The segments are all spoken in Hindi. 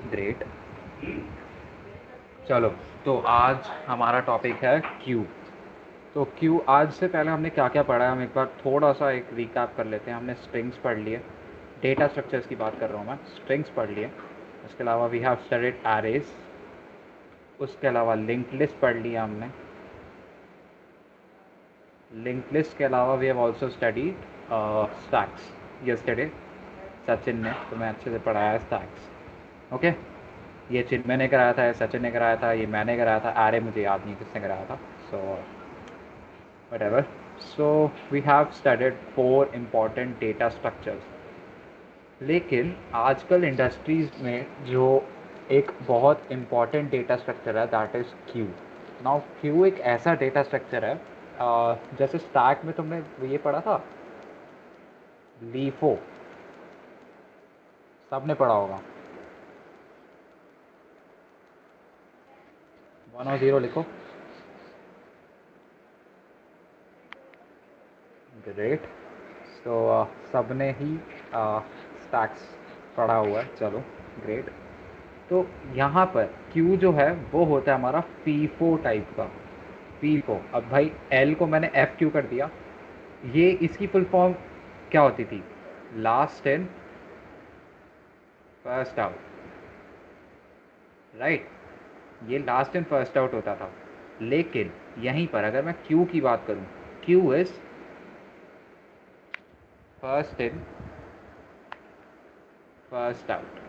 ग्रेट। चलो, तो आज हमारा टॉपिक है क्यू। तो क्यू, आज से पहले हमने क्या क्या पढ़ा है हम एक बार थोड़ा सा एक रिकैप कर लेते हैं। हमने स्ट्रिंग्स पढ़ लिए, डेटा स्ट्रक्चर्स की बात कर रहा हूँ मैं, स्ट्रिंग्स पढ़ लिए। उसके अलावा वी हैव स्टडीड एरेज। उसके अलावा लिंक लिस्ट पढ़ लिया हमने। लिंक लिस्ट के अलावा we have also studied stacks yesterday. Sachin ने तुम्हें अच्छे से पढ़ाया है स्टैक्स। ओके, ये चिन्मय ने कराया था, ये सचिन ने कराया था, ये मैंने कराया था, अरे मुझे याद नहीं किसने कराया था। सो whatever. So we have studied four important data structures. लेकिन आजकल इंडस्ट्रीज़ में जो एक बहुत इम्पॉर्टेंट डेटा स्ट्रक्चर है that is Q. Now Q एक ऐसा डेटा स्ट्रक्चर है, जैसे स्टैक में तुमने ये पढ़ा था, लीफो, सबने पढ़ा होगा। 1 और 0 लिखो। ग्रेट। सो सबने ही स्टैक्स पढ़ा हुआ है, चलो ग्रेट। तो यहाँ पर क्यू जो है वो होता है हमारा फीफो टाइप का। फीफो, अब भाई एल को मैंने एफ क्यू कर दिया, ये इसकी फुल फॉर्म क्या होती थी? Last in first out, right. ये लास्ट इन फर्स्ट आउट होता था। लेकिन यहीं पर अगर मैं क्यू की बात करूँ, Q is first in first out.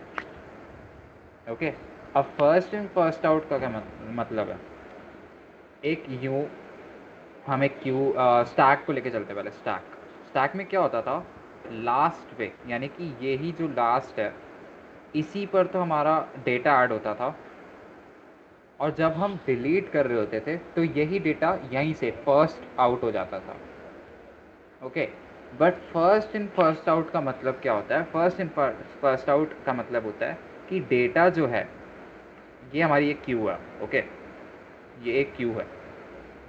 Okay, अब फर्स्ट इन फर्स्ट आउट का क्या मतलब है? एक यूँ हम एक क्यू स्टैक को लेके चलते हैं। पहले स्टैक, स्टैक में क्या होता था? लास्ट पे, यानी कि यही जो लास्ट है इसी पर तो हमारा डेटा ऐड होता था, और जब हम डिलीट कर रहे होते थे तो यही डेटा यहीं से फर्स्ट आउट हो जाता था। Okay, but first in first out का मतलब क्या होता है? फर्स्ट इन फर्स्ट आउट का मतलब होता है कि डेटा जो है, ये हमारी एक क्यू है। ओके, ये एक क्यू है,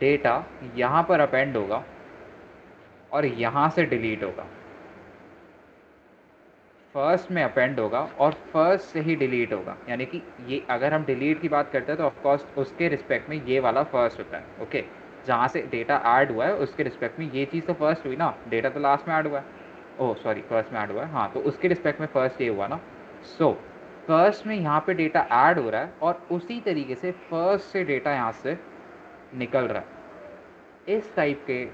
डेटा यहाँ पर अपेंड होगा और यहाँ से डिलीट होगा। फर्स्ट में अपेंड होगा और फर्स्ट से ही डिलीट होगा, यानी कि ये अगर हम डिलीट की बात करते हैं तो ऑफकोर्स उसके रिस्पेक्ट में ये वाला फर्स्ट होता है। ओके, जहाँ से डेटा ऐड हुआ है उसके रिस्पेक्ट में ये चीज़ तो फर्स्ट हुई ना, डेटा तो लास्ट में ऐड हुआ है। ओह सॉरी, फर्स्ट में ऐड हुआ है, हाँ, तो उसके रिस्पेक्ट में फर्स्ट ये हुआ ना। सो फर्स्ट में यहाँ पे डेटा ऐड हो रहा है और उसी तरीके से फर्स्ट से डेटा यहाँ से निकल रहा है। इस टाइप के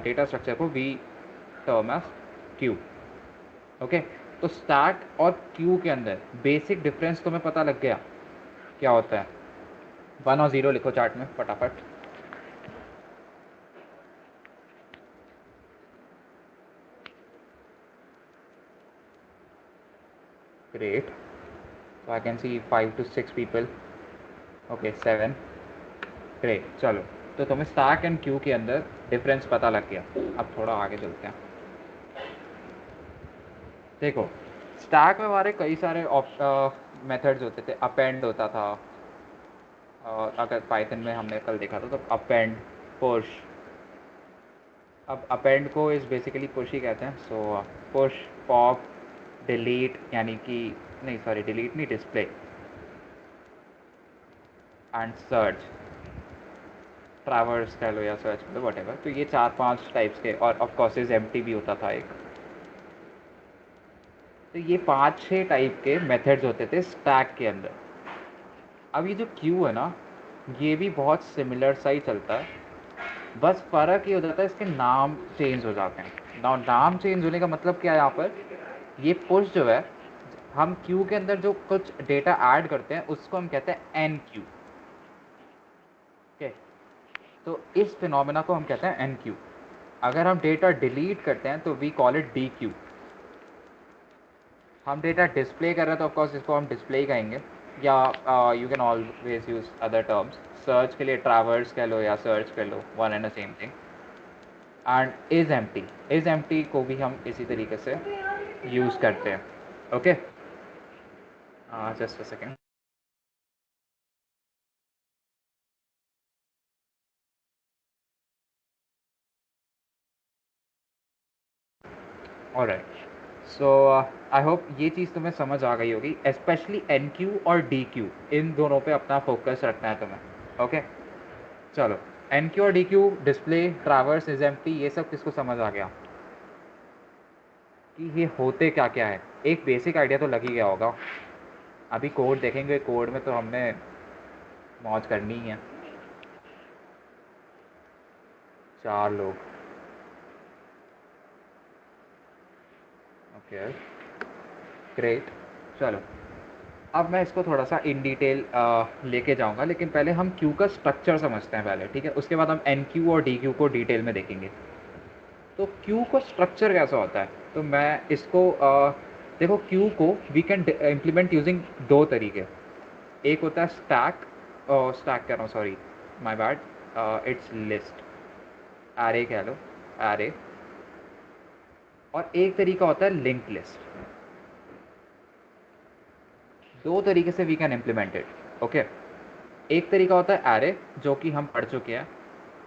डेटा स्ट्रक्चर को we term as queue. Okay, तो स्टैक और क्यू के अंदर बेसिक डिफरेंस तुम्हें पता लग गया क्या होता है? 1 और 0 लिखो चार्ट में फटाफट। Great, so I can see 5 to 6 people. Okay 7। Great, चलो, तो तुम्हें स्टैक एंड क्यू के अंदर डिफरेंस पता लग गया। अब थोड़ा आगे चलते हैं। देखो, स्टैक में हमारे कई सारे मेथड्स होते थे। अपेंड होता था, और अगर पाइथन में हमने कल देखा था तो अपेंड, पुश। अब अपेंड को इस बेसिकली पुश ही कहते हैं। सो पुश, पॉप, डिलीट, यानी कि नहीं सॉरी डिलीट नहीं, डिस्प्ले एंड सर्च, ट्रैवर्स कह लो या सर्च कह लो, वट एवर। तो ये 4-5 टाइप्स के, और ऑफकोर्स इज एम्प्टी भी होता था एक। तो ये 5-6 टाइप के मेथड्स होते थे स्टैक के अंदर। अब ये जो क्यू है ना, ये भी बहुत सिमिलर सा ही चलता है, बस फ़र्क ये हो जाता है इसके नाम चेंज हो जाते हैं। नाम चेंज होने का मतलब क्या है यहाँ पर? ये पुश जो है, हम क्यू के अंदर जो कुछ डेटा ऐड करते हैं उसको हम कहते हैं एन क्यू। ओके, तो इस फिनोमेना को हम कहते हैं एन क्यू। अगर हम डेटा डिलीट करते हैं तो we call it dequeue. हम डेटा डिस्प्ले कर रहे हैं तो ऑफकोर्स इसको हम डिस्प्ले ही कहेंगे, या you can always use other terms. Search के लिए ट्रैवर्स कह लो या सर्च कर लो, one and the same thing. And is empty को भी हम इसी तरीके से यूज़ करते हैं। Okay, just a second. Alright, so I hope ये चीज़ तुम्हें समझ आ गई होगी, स्पेशली एन क्यू और डी क्यू, इन दोनों पे अपना फोकस रखना है तुम्हें। ओके चलो, एन क्यू और D Q, display, traverse, is empty, ये सब किसको समझ आ गया कि ये होते क्या क्या है? एक बेसिक आइडिया तो लग ही गया होगा। अभी कोड देखेंगे, कोड में तो हमने मौज करनी ही है। 4 लोग, ओके ग्रेट। चलो, अब मैं इसको थोड़ा सा इन डिटेल लेके जाऊंगा, लेकिन पहले हम क्यू का स्ट्रक्चर समझते हैं पहले, ठीक है? उसके बाद हम एन क्यू और डी क्यू को डिटेल में देखेंगे। तो क्यू का स्ट्रक्चर कैसा होता है? तो मैं इसको देखो, क्यू को वी कैन इम्प्लीमेंट यूजिंग 2 तरीके। एक होता है स्टैक, स्टैक कह रहा हूँ, sorry my bad, it's list, array कह लो, एरे। और एक तरीका होता है लिंक लिस्ट। 2 तरीके से we can implement it, okay? एक तरीका होता है एरे, जो कि हम पढ़ चुके हैं,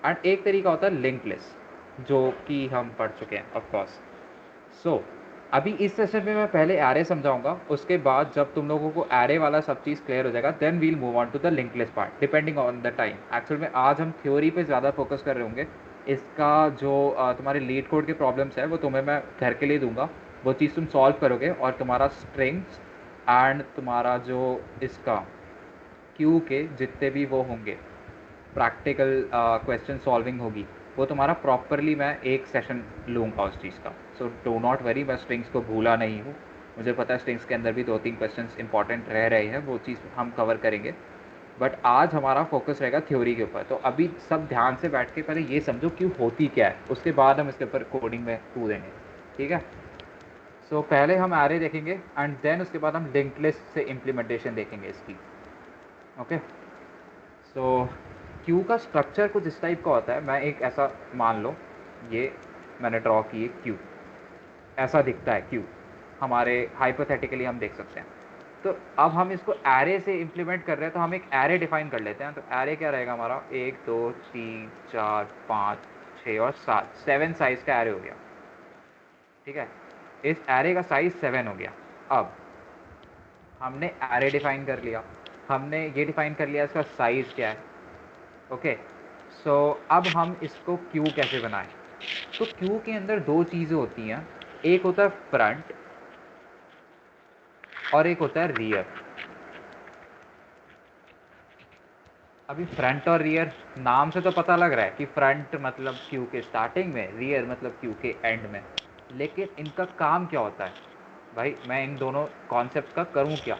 एंड एक तरीका होता है लिंक लिस्ट, जो कि हम पढ़ चुके हैं ऑफ कोर्स। सो अभी इस सेशन में मैं पहले एरे समझाऊंगा, उसके बाद जब तुम लोगों को एरे वाला सब चीज़ क्लियर हो जाएगा, then we'll move on to the link list part, depending on the time. Actual में आज हम थ्योरी पे ज़्यादा फोकस कर रहे होंगे। इसका जो तुम्हारे लीड कोड के प्रॉब्लम्स है वो तुम्हें मैं घर के लिए दूंगा, वो चीज़ तुम सॉल्व करोगे, और तुम्हारा स्ट्रिंग्स एंड तुम्हारा जो इसका क्यू के जितने भी वो होंगे, प्रैक्टिकल क्वेश्चन सॉल्विंग होगी, वो तुम्हारा प्रॉपरली मैं एक सेशन लूँगा उस चीज़ का। सो डो नॉट वरी, मैं स्ट्रिंग्स को भूला नहीं हूँ। मुझे पता है स्ट्रिंग्स के अंदर भी 2-3 क्वेश्चंस इंपॉर्टेंट रह रहे हैं, वो चीज़ हम कवर करेंगे। बट आज हमारा फोकस रहेगा थ्योरी के ऊपर। तो अभी सब ध्यान से बैठ के पहले ये समझो क्यों होती क्या है, उसके बाद हम इसके ऊपर कोडिंग में कूदेंगे, ठीक है? सो पहले हम एरे देखेंगे, एंड देन उसके बाद हम लिंक्ड लिस्ट से इम्प्लीमेंटेशन देखेंगे इसकी, ओके? सो क्यू का स्ट्रक्चर कुछ इस टाइप का होता है। मैं एक ऐसा मान लो, ये मैंने ड्रॉ की है क्यू, ऐसा दिखता है क्यू, हमारे हाइपोथेटिकली हम देख सकते हैं। तो अब हम इसको एरे से इम्प्लीमेंट कर रहे हैं, तो हम एक एरे डिफाइन कर लेते हैं। तो एरे क्या रहेगा हमारा? 1 2 3 4 5 6 और 7, 7 साइज़ का एरे हो गया, ठीक है? इस एरे का साइज़ 7 हो गया। अब हमने एरे डिफाइन कर लिया, हमने ये डिफाइन कर लिया इसका साइज़ क्या है, ओके? सो अब हम इसको क्यू कैसे बनाएं? तो क्यू के अंदर 2 चीज़ें होती हैं, एक होता है फ्रंट और एक होता है रियर। अभी फ्रंट और रियर, नाम से तो पता लग रहा है कि फ्रंट मतलब क्यू के स्टार्टिंग में, रियर मतलब क्यू के एंड में। लेकिन इनका काम क्या होता है भाई? मैं इन दोनों कॉन्सेप्ट का करूँ क्या?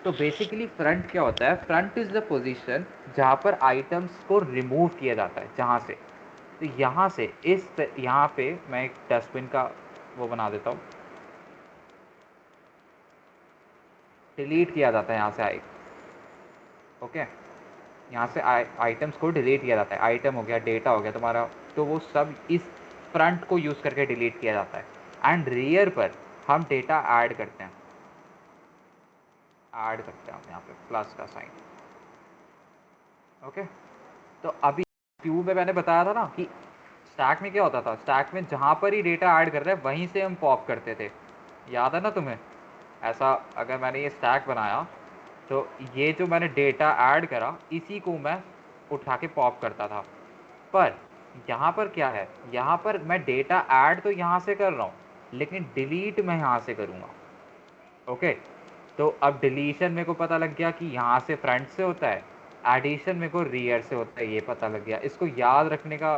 तो बेसिकली फ्रंट क्या होता है? फ्रंट इज़ द पोजीशन जहाँ पर आइटम्स को रिमूव किया जाता है, जहाँ से। तो यहाँ से यहाँ पे मैं एक डस्टबिन का वो बना देता हूँ, डिलीट किया जाता है यहाँ से ओके? यहाँ से आइटम्स को डिलीट किया जाता है, आइटम हो गया, डेटा हो गया तुम्हारा, तो वो सब इस फ्रंट को यूज़ करके डिलीट किया जाता है। एंड रियर पर हम डेटा ऐड करते हैं, हम यहाँ पे प्लस का साइन, ओके? तो अभी क्यू में मैंने बताया था ना कि स्टैक में क्या होता था, स्टैक में जहाँ पर ही डेटा ऐड कर रहे हैं वहीं से हम पॉप करते थे, याद है ना तुम्हें? ऐसा अगर मैंने ये स्टैक बनाया, तो ये जो मैंने डेटा ऐड करा, इसी को मैं उठा के पॉप करता था। पर यहाँ पर क्या है, यहाँ पर मैं डेटा ऐड तो यहाँ से कर रहा हूँ, लेकिन डिलीट मैं यहाँ से करूँगा, ओके? तो अब डिलीशन मेरे को पता लग गया कि यहाँ से फ्रंट से होता है, एडिशन मेरे को रियर से होता है, ये पता लग गया। इसको याद रखने का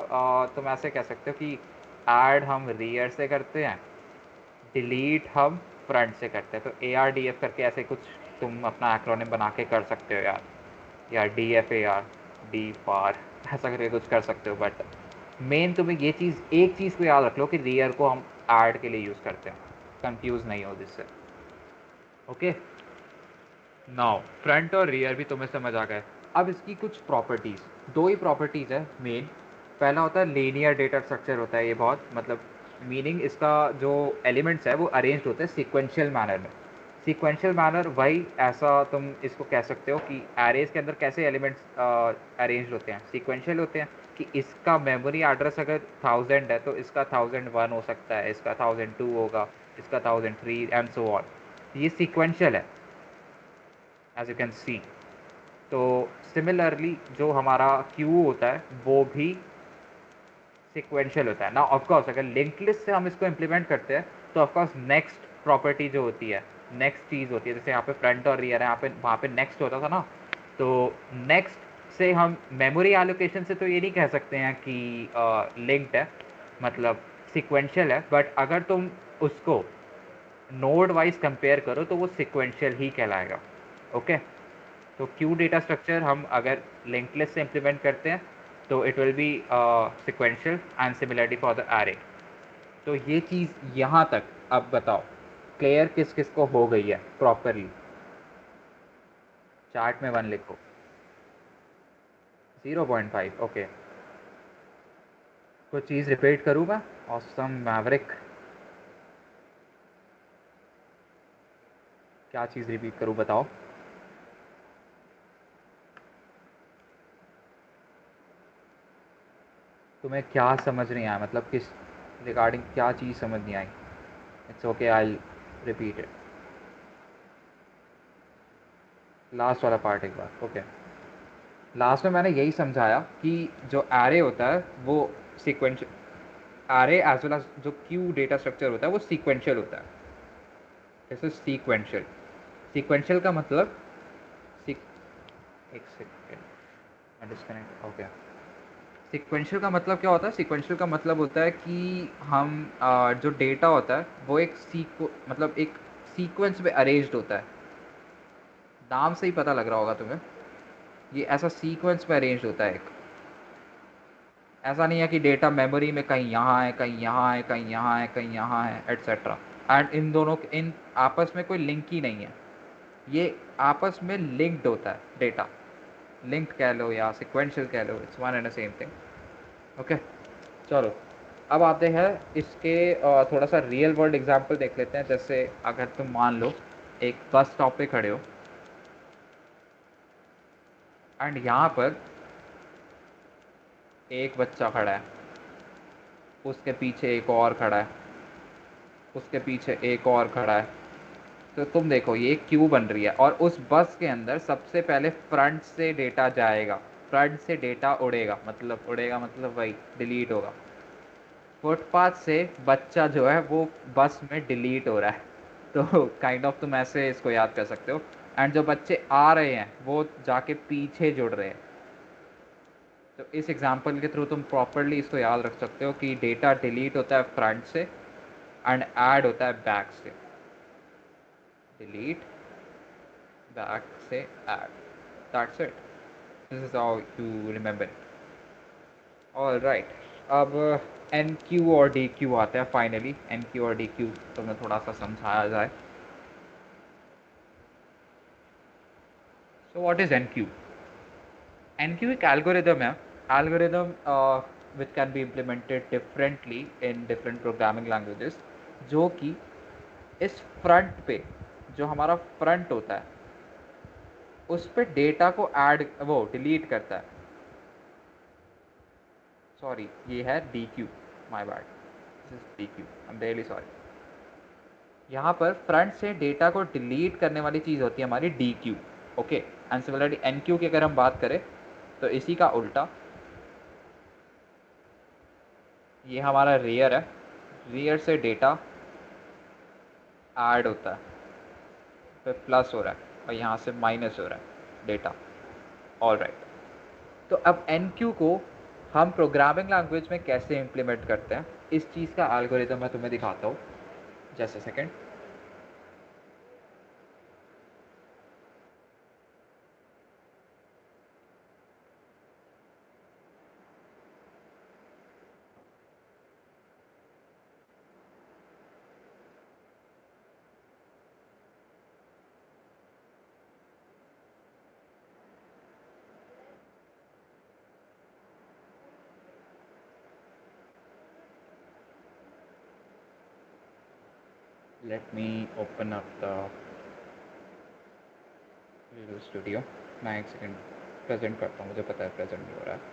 तुम ऐसे कह सकते हो कि ऐड हम रियर से करते हैं, डिलीट हम फ्रंट से करते हैं। तो ARDF करके ऐसे कुछ तुम अपना एक्रोनिम बना के कर सकते हो यार, या DFAR, डी फार, ऐसा करके कुछ कर सकते हो। बट मेन तुम्हें ये चीज़, एक चीज़ को याद रख लो कि रियर को हम ऐड के लिए यूज़ करते हैं, कंफ्यूज नहीं हो जिससे, ओके? नाउ फ्रंट और रियर भी तुम्हें समझ आ गए। अब इसकी कुछ प्रॉपर्टीज़, 2 ही प्रॉपर्टीज़ है मेन। पहला होता है लीनियर डेटा स्ट्रक्चर होता है, ये बहुत मतलब मीनिंग इसका जो एलिमेंट्स है वो अरेंज्ड होते हैं सीक्वेंशियल मैनर में। सीक्वेंशियल मैनर वही, ऐसा तुम इसको कह सकते हो कि एरेज के अंदर कैसे एलिमेंट्स अरेंज होते हैं, सीक्वेंशियल होते हैं। कि इसका मेमोरी एड्रेस अगर 1000 है तो इसका 1001 हो सकता है, इसका 1002 होगा, इसका 1000 3 एंड सो ऑन। ये सीक्वेंशियल है एज यू कैन सी। तो सिमिलरली जो हमारा क्यू होता है वो भी सीक्वेंशियल होता है ना। ऑफकोर्स अगर लिंक्ड लिस्ट से हम इसको इम्प्लीमेंट करते हैं तो ऑफकोर्स नेक्स्ट प्रॉपर्टी जो होती है, नेक्स्ट चीज़ होती है, जैसे यहाँ पे फ्रंट और रियर है, यहाँ पे वहाँ पे नेक्स्ट होता था ना, तो नेक्स्ट से हम मेमोरी एलोकेशन से तो ये नहीं कह सकते हैं कि लिंक्ड है, मतलब सीक्वेंशियल है, बट अगर तुम उसको नोड वाइज कंपेयर करो तो वो सीक्वेंशियल ही कहलाएगा। ओके, तो क्यू डेटा स्ट्रक्चर हम अगर लिंक्ड लिस्ट से इम्प्लीमेंट करते हैं तो it will be sequential and similarity for the array. तो ये चीज़ यहाँ तक अब बताओ क्लियर किस किस को हो गई है प्रॉपरली। चार्ट में 1 लिखो। 0.5 ओके। कुछ चीज़ रिपीट करूँगा। Awesome Maverick. क्या चीज़ रिपीट करूँ बताओ। तुम्हें क्या समझ नहीं आया, मतलब किस रिगार्डिंग क्या चीज़ समझ नहीं आई। It's okay, I repeat it. Last वाला पार्ट एक बार। ओके, लास्ट में मैंने यही समझाया कि जो एरे होता है वो sequential, array as well as जो क्यू डेटा स्ट्रक्चर होता है वो सीक्वेंशियल होता है। This is sequential. सीक्वेंशियल का मतलब एक सेकेंड, मैं डिस्कनेक्ट। ओके, सीक्वेंशियल का मतलब क्या होता है। सीक्वेंशियल का मतलब होता है कि हम जो डेटा होता है वो एक मतलब एक सीक्वेंस में अरेंज्ड होता है। नाम से ही पता लग रहा होगा तुम्हें, ये ऐसा सीक्वेंस में अरेंज्ड होता है। एक ऐसा नहीं है कि डेटा मेमोरी में कहीं यहाँ है, कहीं यहाँ है, कहीं यहाँ है, कहीं यहाँ है, एट्सेट्रा। एंड इन दोनों इन आपस में कोई लिंक ही नहीं है। ये आपस में लिंक्ड होता है डेटा। लिंक्ड कह लो या सिक्वेंशियल कह लो, it's one and the same thing. Okay, चलो अब आते हैं इसके थोड़ा सा रियल वर्ल्ड एग्जांपल देख लेते हैं। जैसे अगर तुम मान लो एक बस स्टॉप पे खड़े हो एंड यहाँ पर एक बच्चा खड़ा है, उसके पीछे एक और खड़ा है, उसके पीछे एक और खड़ा है। तो तुम देखो ये क्यू बन रही है और उस बस के अंदर सबसे पहले फ्रंट से डेटा जाएगा, फ्रंट से डेटा उड़ेगा मतलब वही डिलीट होगा। फुटपाथ से बच्चा जो है वो बस में डिलीट हो रहा है। तो काइंड ऑफ तुम ऐसे इसको याद कर सकते हो। एंड जो बच्चे आ रहे हैं वो जाके पीछे जुड़ रहे हैं। तो इस एग्जांपल के थ्रू तुम प्रॉपरली इसको याद रख सकते हो कि डेटा डिलीट होता है फ्रंट से एंड ऐड होता है बैक से। डिलीट, बैक से add, that's it. This is how you remember it. All right, अब एन क्यू और डी क्यू आते हैं फाइनली। एन क्यू और डी क्यू तो मैं थोड़ा सा समझाया जाए। So what is enqueue. Enqueue एक एल्गोरिदम है। Algorithm which can be implemented differently in different programming languages, जो कि इस फ्रंट पे जो हमारा फ्रंट होता है उस पे डेटा को ऐड वो डिलीट करता है। सॉरी, ये है D Q, my bad, this is D Q, I am really sorry. यहाँ पर फ्रंट से डेटा को डिलीट करने वाली चीज़ होती है हमारी dequeue. Okay, and similarly enqueue की अगर हम बात करें तो इसी का उल्टा, ये हमारा रियर है, रियर से डेटा ऐड होता है, फिर प्लस हो रहा है और यहाँ से माइनस हो रहा है डेटा। ऑल राइट, तो अब एन क्यू को हम प्रोग्रामिंग लैंग्वेज में कैसे इम्प्लीमेंट करते हैं, इस चीज़ का एल्गोरिदम मैं तुम्हें दिखाता हूँ। Just a second. Let me open up the visual studio. मैं एक सेकेंड प्रेजेंट करता हूँ, मुझे पता है प्रेजेंट नहीं हो रहा है।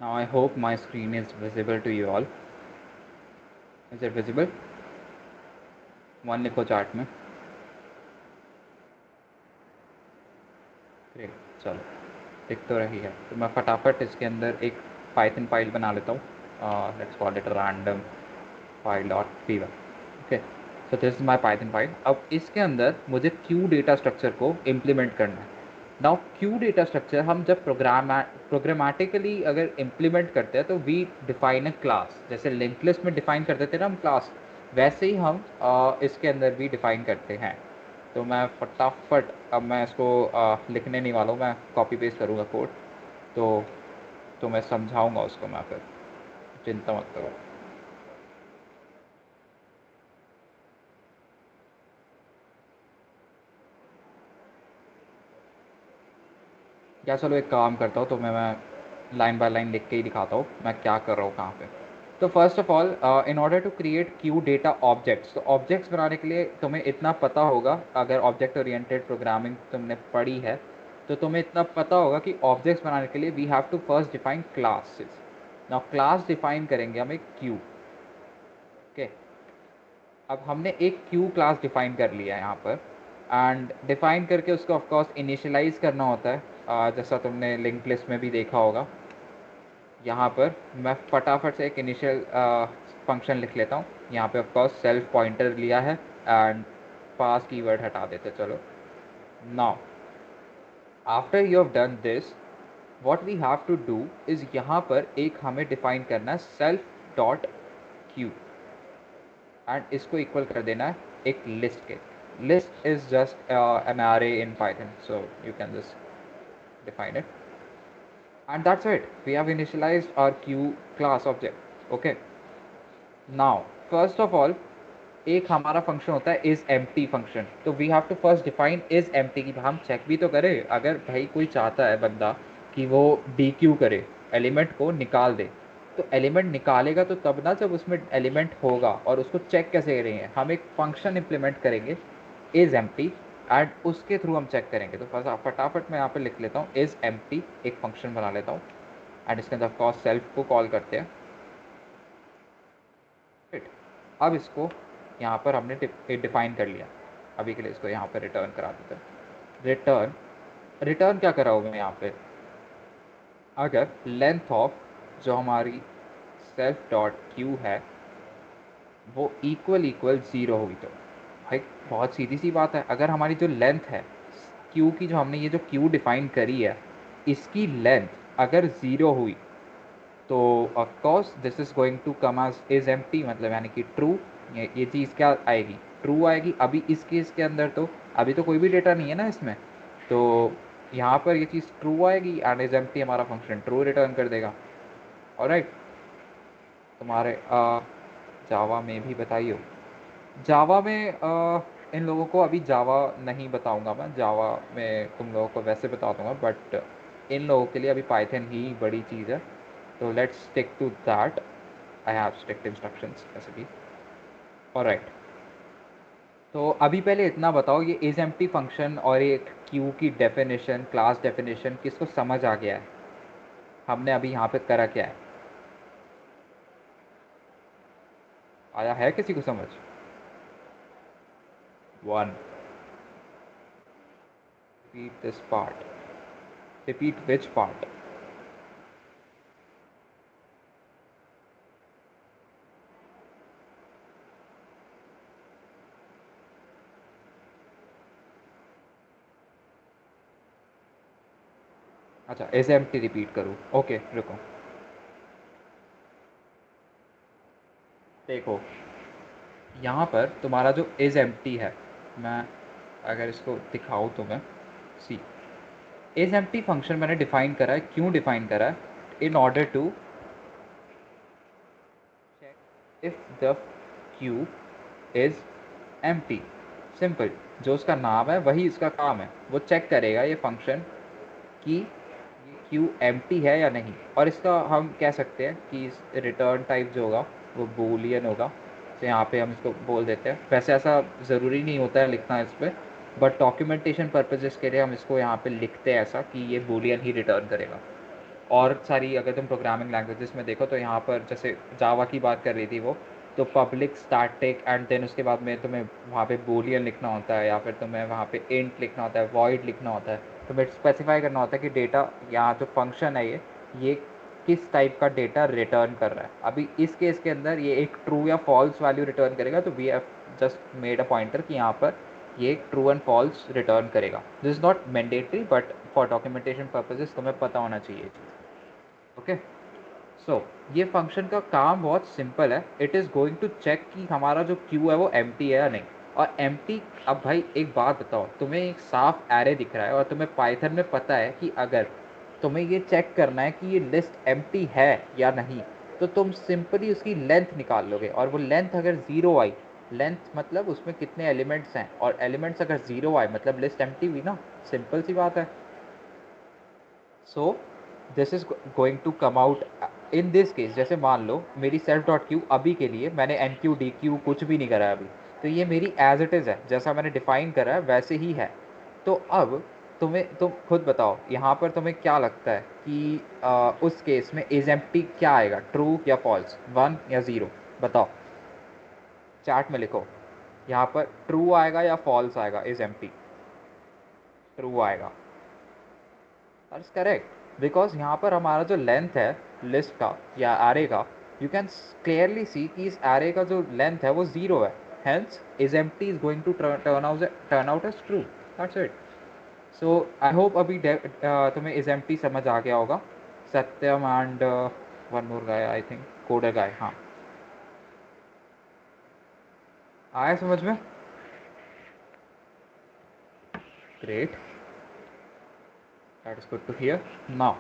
Now I hope my screen is visible to you all. Is it visible? 1 लिखो चार्ट में। ग्रेट, चलो दिख तो रही है। तो मैं फटाफट इसके अंदर एक पाइथन फाइल बना लेता हूँ। Let's call it random file dot fever. Okay, so this is my Python file. अब इसके अंदर मुझे क्यू डेटा स्ट्रक्चर को इम्प्लीमेंट करना है। नाउ क्यू डेटा स्ट्रक्चर हम जब प्रोग्रामेटिकली अगर इम्प्लीमेंट करते हैं तो वी डिफाइन अ क्लास। जैसे लिंक लिस्ट में डिफाइन करते थे ना हम क्लास, वैसे ही हम इसके अंदर भी डिफाइन करते हैं। तो मैं फटाफट, अब मैं इसको लिखने नहीं वाला हूँ, मैं कॉपी पेस्ट करूँगा कोड। तो मैं समझाऊँगा उसको, मैं फिर चिंता मत करो। या चलो एक काम करता हूँ, तो मैं लाइन बाय लाइन लिख के ही दिखाता हूँ मैं क्या कर रहा हूँ कहाँ पे। तो first of all, in order to create queue data objects, तो ऑब्जेक्ट्स बनाने के लिए तुम्हें इतना पता होगा, अगर ऑब्जेक्ट ओरिएंटेड प्रोग्रामिंग तुमने पढ़ी है तो तुम्हें इतना पता होगा कि ऑब्जेक्ट्स बनाने के लिए we have to first define classes. Now class define करेंगे हम एक क्यू। ओके, अब हमने एक क्यू क्लास डिफाइन कर लिया है यहाँ पर, एंड डिफाइन करके उसको ऑफकोर्स इनिशियलाइज करना होता है, जैसा तुमने लिंक लिस्ट में भी देखा होगा। यहाँ पर मैं फटाफट से एक इनिशियल फंक्शन लिख लेता हूँ। यहाँ पे ऑफकोर्स सेल्फ पॉइंटर लिया है, एंड पास कीवर्ड हटा देते चलो। Now after you have done this, what we have to do is, यहाँ पर एक हमें डिफाइन करना है सेल्फ डॉट क्यू, एंड इसको इक्वल कर देना है एक लिस्ट के। List is just an array in Python, so you can just define it, and that's it. We have initialized our queue class object. Okay, now first of all, एक हमारा फंक्शन होता है इज एम्प्टी फंक्शन। तो we have to first define is empty की हम चेक भी तो करें, अगर भाई कोई चाहता है बंदा कि वो डी क्यू करे, एलिमेंट को निकाल दे, तो एलिमेंट निकालेगा तो तब ना जब उसमें एलिमेंट होगा। और उसको चेक कैसे करेंगे, हम एक फंक्शन इम्प्लीमेंट करेंगे इज एम्प्टी, एंड उसके थ्रू हम चेक करेंगे। तो फटाफट मैं यहाँ पे लिख लेता हूँ इज एम्प्टी, एक फंक्शन बना लेता हूँ, एंड इसके अंदर ऑफकोर्स सेल्फ को कॉल करते हैं। राइट, अब इसको यहाँ पर हमने डिफाइन कर लिया। अभी के लिए इसको यहाँ पर रिटर्न करा देते हैं। रिटर्न, रिटर्न क्या करा हूँ मैं यहाँ पे, अगर लेंथ ऑफ जो हमारी सेल्फ डॉट क्यू है वो इक्वल इक्वल ज़ीरो हुई, तो भाई बहुत सीधी सी बात है, अगर हमारी जो लेंथ है क्यू की, जो हमने ये जो क्यू डिफाइन करी है, इसकी लेंथ अगर ज़ीरो हुई तो of course this is going to come as is empty, मतलब यानी कि ट्रू। ये चीज़ क्या आएगी, ट्रू आएगी। अभी इस केस के अंदर तो अभी तो कोई भी डेटा नहीं है ना इसमें, तो यहाँ पर ये चीज़ ट्रू आएगी, एंड इज एम्प्टी हमारा फंक्शन ट्रू रिटर्न कर देगा। ऑलराइट, तुम्हारे जावा में भी बताइए। जावा में इन लोगों को अभी जावा नहीं बताऊंगा मैं, जावा में तुम लोगों को वैसे बता दूंगा, बट इन लोगों के लिए अभी पाइथन ही बड़ी चीज़ है। तो let's stick to that, I have strict instructions ऐसे भी। ऑलराइट, तो अभी पहले इतना बताओ, ये इज एम्प्टी फंक्शन और एक क्यू की डेफिनेशन, क्लास डेफिनेशन किसको समझ आ गया है, हमने अभी यहाँ पे करा क्या है, आया है किसी को समझ? One, repeat this part, repeat which part? अच्छा, इज एम्प्टी रिपीट करूँ, ओके रुको। देखो यहाँ पर तुम्हारा जो इज एम्प्टी है, मैं अगर इसको दिखाऊँ तो मैं, सी इज एम्प्टी फंक्शन मैंने डिफाइन करा है, क्यों डिफाइन करा है, in order to check if the queue is empty. Simple, जो उसका नाम है वही इसका काम है, वो चेक करेगा ये फंक्शन कि ये क्यू एम्प्टी है या नहीं। और इसका हम कह सकते हैं कि रिटर्न टाइप जो होगा वो बूलियन होगा। तो यहाँ पे हम इसको बोल देते हैं, वैसे ऐसा ज़रूरी नहीं होता है लिखना इस पर, बट डॉक्यूमेंटेशन पर्पजेस के लिए हम इसको यहाँ पे लिखते हैं ऐसा कि ये बूलियन ही रिटर्न करेगा। और सारी अगर तुम प्रोग्रामिंग लैंग्वेजेस में देखो तो यहाँ पर जैसे जावा की बात कर रही थी वो, तो पब्लिक स्टैटिक एंड देन उसके बाद में तुम्हें वहाँ पे बूलियन लिखना होता है, या फिर तुम्हें वहाँ पे इंट लिखना होता है, वॉइड लिखना होता है, तुम्हें स्पेसिफाई करना होता है कि डेटा यहाँ जो फंक्शन है ये किस टाइप का डेटा रिटर्न कर रहा है। अभी इस केस के अंदर ये एक ट्रू या फॉल्स वैल्यू रिटर्न करेगा, तो we have just made a pointer कि यहाँ पर ये ट्रू एंड फॉल्स रिटर्न करेगा। This is not mandatory but for documentation purposes तुम्हें पता होना चाहिए चीज़। ओके, सो ये फंक्शन का काम बहुत सिंपल है। It is going to check कि हमारा जो क्यू है वो एम्प्टी है या नहीं। और एम्प्टी, अब भाई एक बात बताओ, तुम्हें एक साफ एरे दिख रहा है और तुम्हें पाइथन में पता है कि अगर तुम्हें ये चेक करना है कि ये लिस्ट एम्प्टी है या नहीं, तो तुम सिंपली उसकी लेंथ निकाल लोगे, और वो लेंथ अगर ज़ीरो आई, लेंथ मतलब उसमें कितने एलिमेंट्स हैं, और एलिमेंट्स अगर ज़ीरो आए मतलब लिस्ट एम्प्टी हुई ना। सिंपल सी बात है। So this is going to come out in this case. जैसे मान लो मेरी सेल्फ डॉट क्यू अभी के लिए मैंने एन क्यू डी क्यू कुछ भी नहीं करा है अभी, तो ये मेरी एज इट इज़ है, जैसा मैंने डिफाइन करा है वैसे ही है। तो अब तुम खुद बताओ यहाँ पर तुम्हें क्या लगता है कि उस केस में इज एम्प्टी क्या आएगा, ट्रू या फॉल्स, 1 या 0? बताओ, चैट में लिखो। यहाँ पर ट्रू आएगा या फॉल्स आएगा? इज एम्प्टी ट्रू आएगा। दैट्स करेक्ट, बिकॉज यहाँ पर हमारा जो लेंथ है लिस्ट का या एरे का, यू कैन क्लियरली सी कि इस एरे का जो लेंथ है वो 0 है। Hence is empty is going to turn out as true. That's it. So I hope अभी तुम्हें इज एम्प्टी समझ आ गया होगा। Satyam and one more guy, I think coder guy. हाँ, आया समझ में? Great, that is good to hear. Now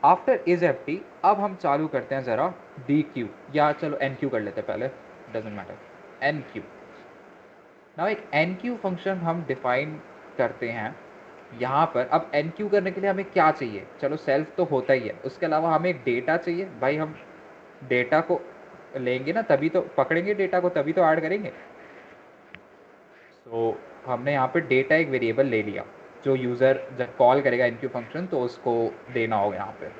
after is empty अब हम चालू करते हैं ज़रा डी क्यू, या चलो एन क्यू कर लेते हैं पहले, doesn't matter. Enqueue, now एक एन क्यू फंक्शन हम डिफाइन करते हैं यहाँ पर। अब एन क्यू करने के लिए हमें क्या चाहिए? चलो सेल्फ तो होता ही है, उसके अलावा हमें एक डेटा चाहिए। भाई हम डेटा को लेंगे ना, तभी तो पकड़ेंगे डेटा को, तभी तो ऐड करेंगे। सो हमने यहाँ पे डेटा एक वेरिएबल ले लिया, जो यूज़र जब कॉल करेगा एन क्यू फंक्शन तो उसको देना होगा यहाँ पे।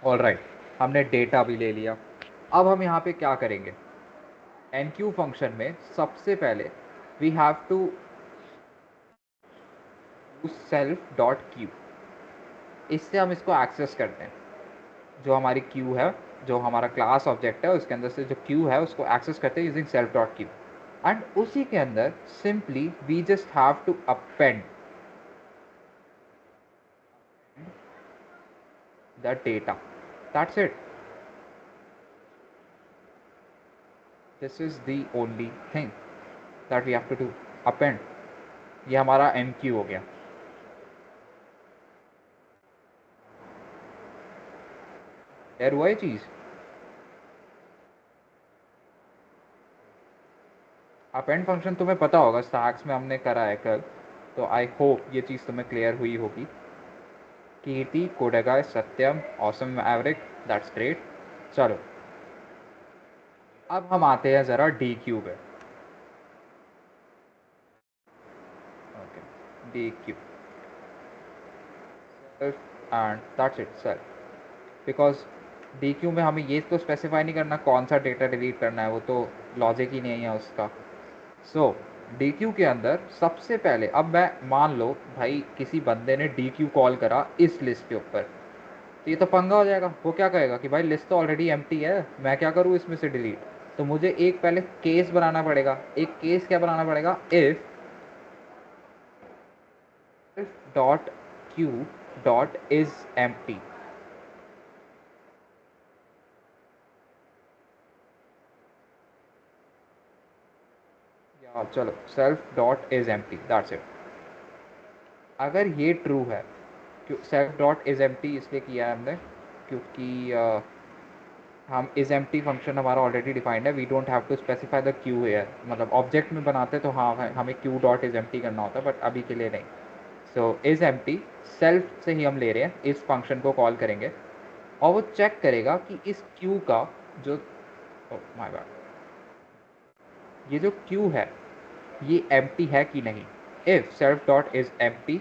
ऑल राइट, हमने डेटा भी ले लिया। अब हम यहाँ पे क्या करेंगे? एन क्यू फंक्शन में सबसे पहले we have to self dot queue, इससे हम इसको एक्सेस करते हैं। जो हमारी क्यू है, जो हमारा क्लास ऑब्जेक्ट है, उसके अंदर से जो क्यू है उसको एक्सेस करते हैं using self dot queue. And उसी के अंदर simply we just have to append the data. That's it, this is the only thing that we have to do, append. ये हमारा एम क्यू हो गया। यार हुआ ये चीज़? अपेंड फंक्शन तुम्हें पता होगा, स्टैक्स में हमने करा है कल, तो आई होप ये चीज़ तुम्हें क्लियर हुई होगी। कीर्ति, कोडेगाय, सत्यम, ऑसम मैवरिक, दैट्स ग्रेट। चलो अब हम आते हैं ज़रा डी क्यू पे। Okay, D Q and that's it self. Because D Q में हमें ये तो स्पेसिफाई नहीं करना कौन सा डेटा डिलीट करना है, वो तो लॉजिक ही नहीं है उसका। सो डी क्यू के अंदर सबसे पहले, अब मैं मान लो भाई किसी बंदे ने डी क्यू कॉल करा इस लिस्ट के ऊपर, तो ये तो पंगा हो जाएगा। वो क्या कहेगा कि भाई लिस्ट तो ऑलरेडी एम्प्टी है, मैं क्या करूँ इसमें से डिलीट? तो मुझे एक पहले केस बनाना पड़ेगा। एक केस क्या बनाना पड़ेगा? If dot queue dot is empty. या चलो self dot is empty, that's it. अगर ये ट्रू है, क्यों सेल्फ डॉट इज एम्प्टी इसलिए किया है हमने, क्योंकि हम इज एम्प्टी फंक्शन हमारा ऑलरेडी डिफाइंड है, we don't have to specify the queue here. मतलब ऑब्जेक्ट में बनाते तो हाँ हमें क्यू डॉट इज एम्प्टी करना होता है, बट अभी के लिए नहीं। सो इज एम्प्टी सेल्फ से ही हम ले रहे हैं, इस फंक्शन को कॉल करेंगे और वो चेक करेगा कि इस क्यू का जो, माय बैड, ये जो क्यू है ये एम्प्टी है कि नहीं। If self dot is empty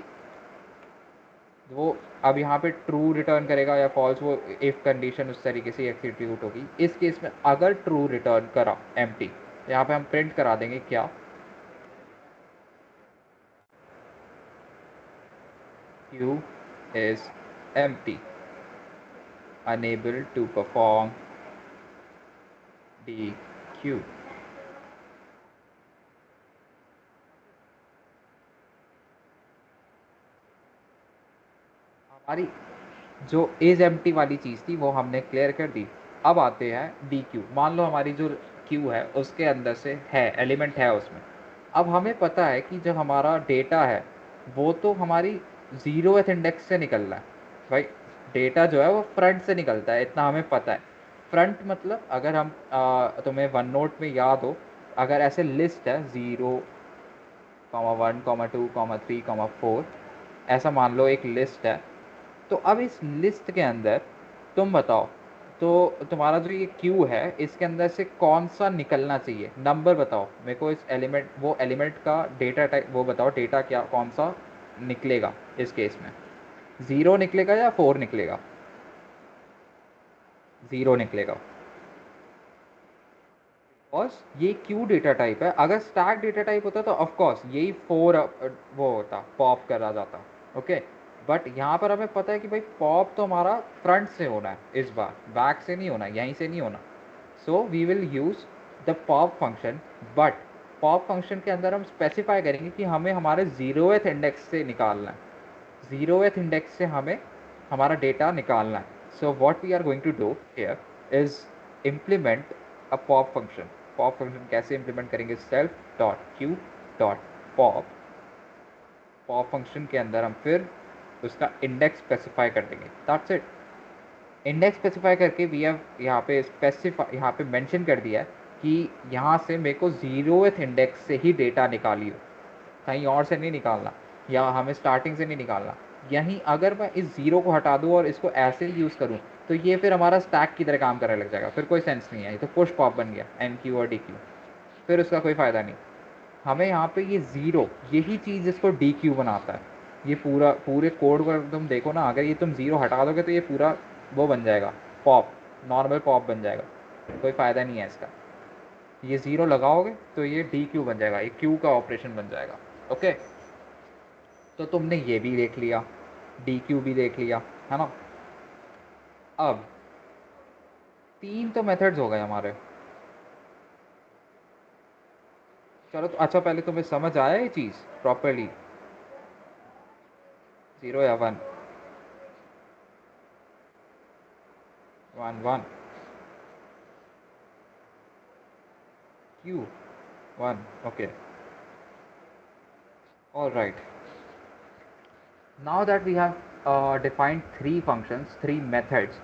वो अब यहाँ पे ट्रू रिटर्न करेगा या फॉल्स, वो इफ़ कंडीशन उस तरीके से एग्जीक्यूट होगी। इस केस में अगर ट्रू रिटर्न करा एम्प्टी, यहाँ पे हम प्रिंट करा देंगे क्या, queue is empty, unable to perform dequeue. हमारी जो इज एम्प्टी वाली चीज़ थी वो हमने क्लियर कर दी। अब आते हैं डी क्यू। मान लो हमारी जो क्यू है उसके अंदर से है एलिमेंट है उसमें। अब हमें पता है कि जो हमारा डेटा है वो तो हमारी ज़ीरोथ इंडेक्स से निकल रहा है भाई। डेटा जो है वो फ्रंट से निकलता है, इतना हमें पता है। फ्रंट मतलब अगर हम तुम्हें वन नोट में याद हो, अगर ऐसे लिस्ट है 0,1,2,3,4, ऐसा मान लो एक लिस्ट है। तो अब इस लिस्ट के अंदर तुम बताओ, तो तुम्हारा जो ये क्यू है इसके अंदर से कौन सा निकलना चाहिए, नंबर बताओ मेरे को। इस एलिमेंट, वो एलिमेंट का डेटा टाइप वो बताओ, डेटा क्या कौन सा निकलेगा इस केस में। ज़ीरो निकलेगा या फोर निकलेगा? ज़ीरो निकलेगा। ऑफकोर्स ये क्यू डेटा टाइप है। अगर स्टैक डेटा टाइप होता तो ऑफकोर्स यही फोर वो होता, पॉप करा जाता। ओके, बट यहाँ पर हमें पता है कि भाई पॉप तो हमारा फ्रंट से होना है, इस बार बैक से नहीं होना, यहीं से नहीं होना। So we will use the pop function. But pop function के अंदर हम स्पेसिफाई करेंगे कि हमें हमारे ज़ीरोथ इंडेक्स से निकालना है, ज़ीरोथ इंडेक्स से हमें हमारा डेटा निकालना है। So what we are going to do here is implement a pop function. Pop function कैसे इम्प्लीमेंट करेंगे? Self dot queue dot pop. Pop function के अंदर हम फिर उसका इंडेक्स स्पेसिफाई कर देंगे, दैट्स इट। इंडेक्स स्पेसिफाई करके वी हैव यहाँ पे मेंशन कर दिया है कि यहाँ से मेरे को ज़ीरोथ इंडेक्स से ही डेटा निकालियो, कहीं और से नहीं निकालना, या हमें स्टार्टिंग से नहीं निकालना। यहीं अगर मैं इस ज़ीरो को हटा दूँ और इसको ऐसे यूज़ करूँ तो ये फिर हमारा स्टैक की तरह काम करने लग जाएगा, फिर कोई सेंस नहीं है, ये तो पुश पॉप बन गया, एन क्यू और डी क्यू, फिर उसका कोई फ़ायदा नहीं। हमें यहाँ पे ये ज़ीरो, यही चीज़ इसको डी क्यू बनाता है। ये पूरा पूरे कोड को तुम देखो ना, अगर ये तुम ज़ीरो हटा दोगे तो ये पूरा वो बन जाएगा, पॉप, नॉर्मल पॉप बन जाएगा, कोई फ़ायदा नहीं है इसका। ये ज़ीरो लगाओगे तो ये डी क्यू बन जाएगा, ये क्यू का ऑपरेशन बन जाएगा। ओके, तो तुमने ये भी देख लिया, डी क्यू भी देख लिया, है ना। अब तीन तो मेथड्स हो गए हमारे। चलो तो अच्छा, पहले तुम्हें समझ आया ये चीज़ प्रॉपरली, ज़ीरो या one? One one, queue one, okay, all right. Now that we have defined three functions, three methods,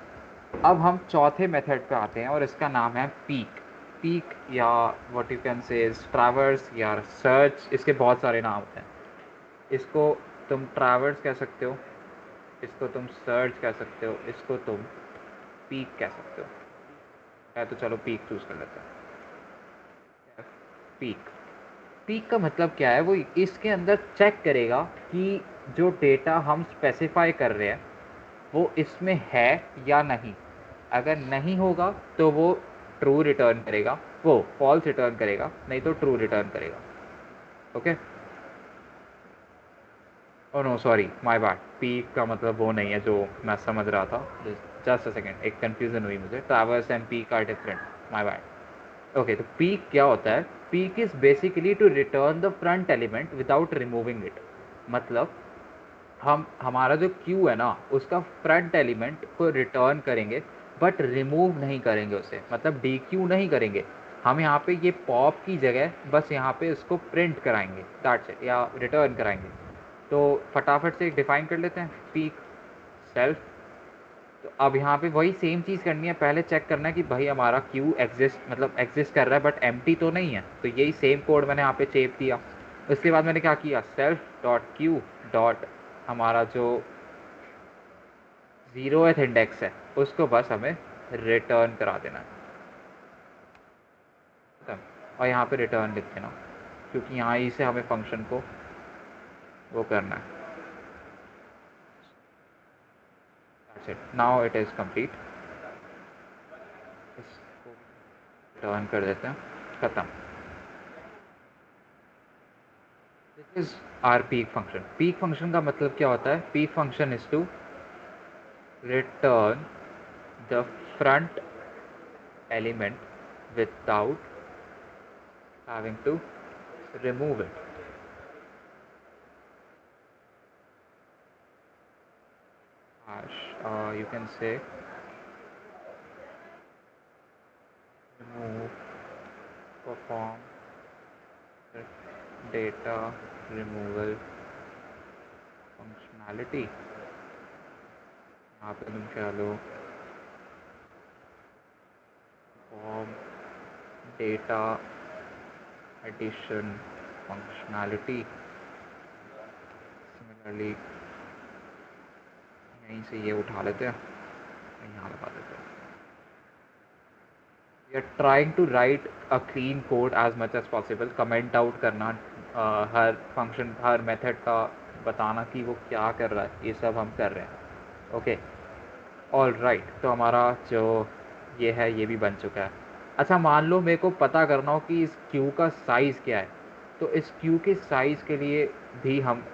अब हम चौथे मेथड पे आते हैं और इसका नाम है पीक। पीक या what you can say is traverse या सर्च, इसके बहुत सारे नाम हैं। इसको तुम ट्रैवर्स कह सकते हो, इसको तुम सर्च कह सकते हो, इसको तुम पीक कह सकते हो। है तो चलो पीक चूज़ कर लेते हैं। पीक, पीक का मतलब क्या है? वो इसके अंदर चेक करेगा कि जो डेटा हम स्पेसिफाई कर रहे हैं वो इसमें है या नहीं। अगर नहीं होगा तो वो ट्रू रिटर्न करेगा, वो फॉल्स रिटर्न करेगा, नहीं तो ट्रू रिटर्न करेगा। Okay, oh no sorry, my bad, peek का मतलब वो नहीं है जो मैं समझ रहा था। जस्ट अ सेकेंड, एक कन्फ्यूज़न हुई मुझे, traverse and peek are different, my bad. Okay, तो पीक क्या होता है? Peek is basically to return the front element without removing it. मतलब हम हमारा जो क्यू है ना उसका फ्रंट एलिमेंट को रिटर्न करेंगे, बट रिमूव नहीं करेंगे उसे, मतलब डी क्यू नहीं करेंगे। हम यहाँ पे ये पॉप की जगह बस यहाँ पे उसको प्रिंट कराएंगे, दैट्स इट, या रिटर्न कराएंगे। तो फटाफट से डिफाइन कर लेते हैं पीक सेल्फ। तो अब यहाँ पे वही सेम चीज़ करनी है, पहले चेक करना है कि भाई हमारा क्यू एग्जिस्ट, मतलब एग्जिस्ट कर रहा है बट एम्प्टी तो नहीं है, तो यही सेम कोड मैंने यहाँ पे चेप दिया। उसके बाद मैंने क्या किया, सेल्फ डॉट क्यू डॉट हमारा जो ज़ीरोथ इंडेक्स है उसको बस हमें रिटर्न करा देना है, खत्म। और यहाँ पे रिटर्न लिख देना, क्योंकि यहाँ ही से हमें फंक्शन को वो करना है। Now it is complete. इसको टर्न कर देते हैं, ख़त्म। This is our peek function. Peek function का मतलब क्या होता है? Peek function is to return the front element without having to remove it. You can say remove, perform data removal functionality। यहाँ पे तुम क्या लो, perform data addition functionality। Similarly यहीं से ये उठा लेते हैं, यहाँ लगा देते हैं। We are trying to write a clean code as much as possible। Comment out करना, हर फंक्शन हर मेथड का बताना कि वो क्या कर रहा है, ये सब हम कर रहे हैं। Okay, all right. तो हमारा जो ये है ये भी बन चुका है। अच्छा, मान लो मेरे को पता करना हो कि इस क्यू का साइज़ क्या है, तो इस क्यू के साइज़ के लिए भी हम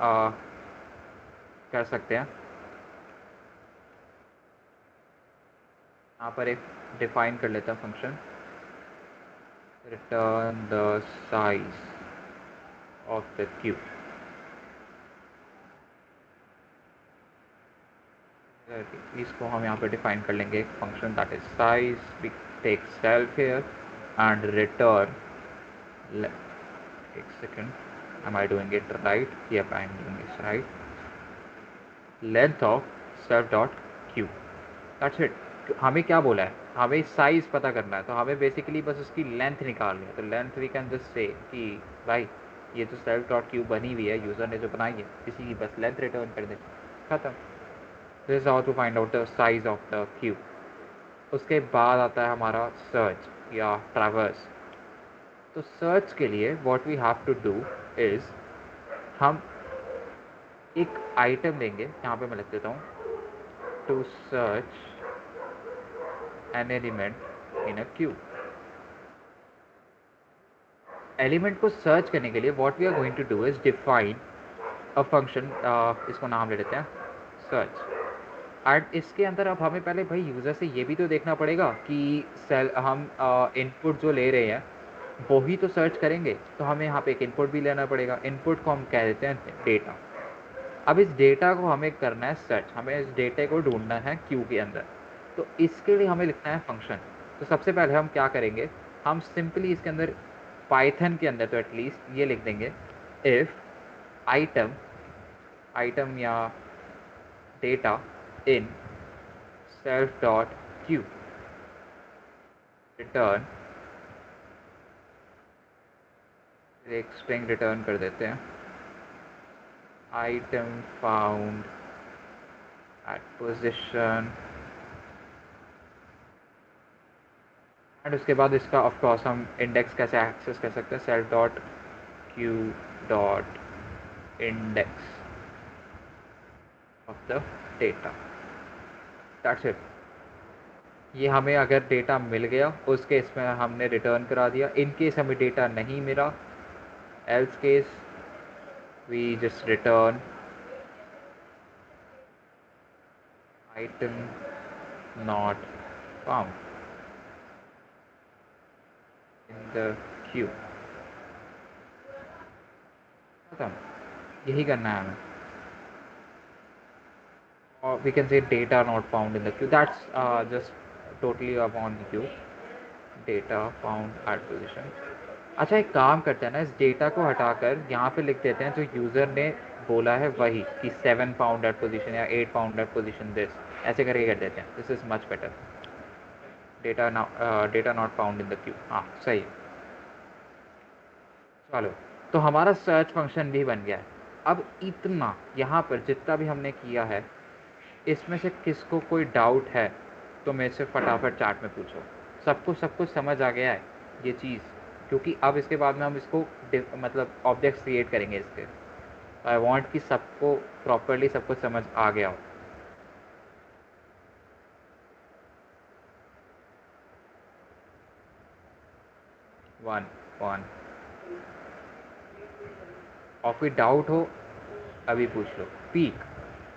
कर सकते हैं। यहाँ पर एक डिफाइन कर लेता हूँ function, return the size of the queue. इसको हम यहाँ पे डिफाइन कर लेंगे एक function that is size. We take self here and return, एक second, am I doing it right? Yep, I am doing it right. Length of self dot q, that's it। हमें क्या बोला है? हमें साइज पता करना है, तो हमें बेसिकली बस उसकी लेंथ निकालनी है। तो length we can just say कि भाई ये जो सेल्फ डॉट क्यू बनी हुई है, यूज़र ने जो बनाई है, इसी की बस लेंथ रिटर्न कर दे, खत्म। This is how to find out the size of the queue. उसके बाद आता है हमारा सर्च या ट्रैवर्स। तो सर्च के लिए what we have to do is, हम एक आइटम लेंगे, यहाँ पे मैं लिख देता हूँ, to search an element in a queue. Element को सर्च करने के लिए what we are going to do is define a function, इसको नाम ले लेते हैं सर्च। एंड इसके अंदर अब हमें पहले भाई यूज़र से ये भी तो देखना पड़ेगा कि सेल हम इनपुट जो ले रहे हैं वो ही तो सर्च करेंगे, तो हमें यहाँ पे एक इनपुट भी लेना पड़ेगा। इनपुट को हम कह देते हैं डेटा। अब इस डेटा को हमें करना है सर्च, हमें इस डेटा को ढूंढना है क्यू के अंदर। तो इसके लिए हमें लिखना है फंक्शन। तो सबसे पहले हम क्या करेंगे, हम सिंपली इसके अंदर पाइथन के अंदर तो एटलीस्ट ये लिख देंगे, इफ़ आइटम, आइटम या data in self dot Q return, एक स्ट्रिंग रिटर्न कर देते हैं, item found at position. And उसके बाद इसका ऑफ कोर्स हम इंडेक्स कैसे एक्सेस कर सकते हैं, self dot queue dot index of the data. That's it. ये हमें अगर डेटा मिल गया उस केस में हमने रिटर्न करा दिया। इन केस हमें डेटा नहीं मिला, else case we just return item not found in the queue. खत्म, यही करना है हमें। और we can say data not found in the queue, that's just totally upon queue, data found at position. अच्छा, एक काम करते हैं ना, इस डेटा को हटाकर यहाँ पे लिख देते हैं जो यूज़र ने बोला है वही, कि 7 फाउंड एट पोजीशन या 8 फाउंड एट पोजीशन, दिस ऐसे करके कर देते हैं। This is much better. Data not found in the Q, हाँ सही। चलो, तो हमारा सर्च फंक्शन भी बन गया है। अब इतना यहाँ पर जितना भी हमने किया है, इसमें से किसको कोई डाउट है तो मेरे से फटाफट चैट में पूछो। सबको सब कुछ समझ आ गया है ये चीज़? क्योंकि अब इसके बाद में हम इसको मतलब ऑब्जेक्ट्स क्रिएट करेंगे इसके। आई वांट कि सबको प्रॉपरली सब कुछ समझ आ गया हो। One one. और कोई डाउट हो अभी पूछ लो। Peek,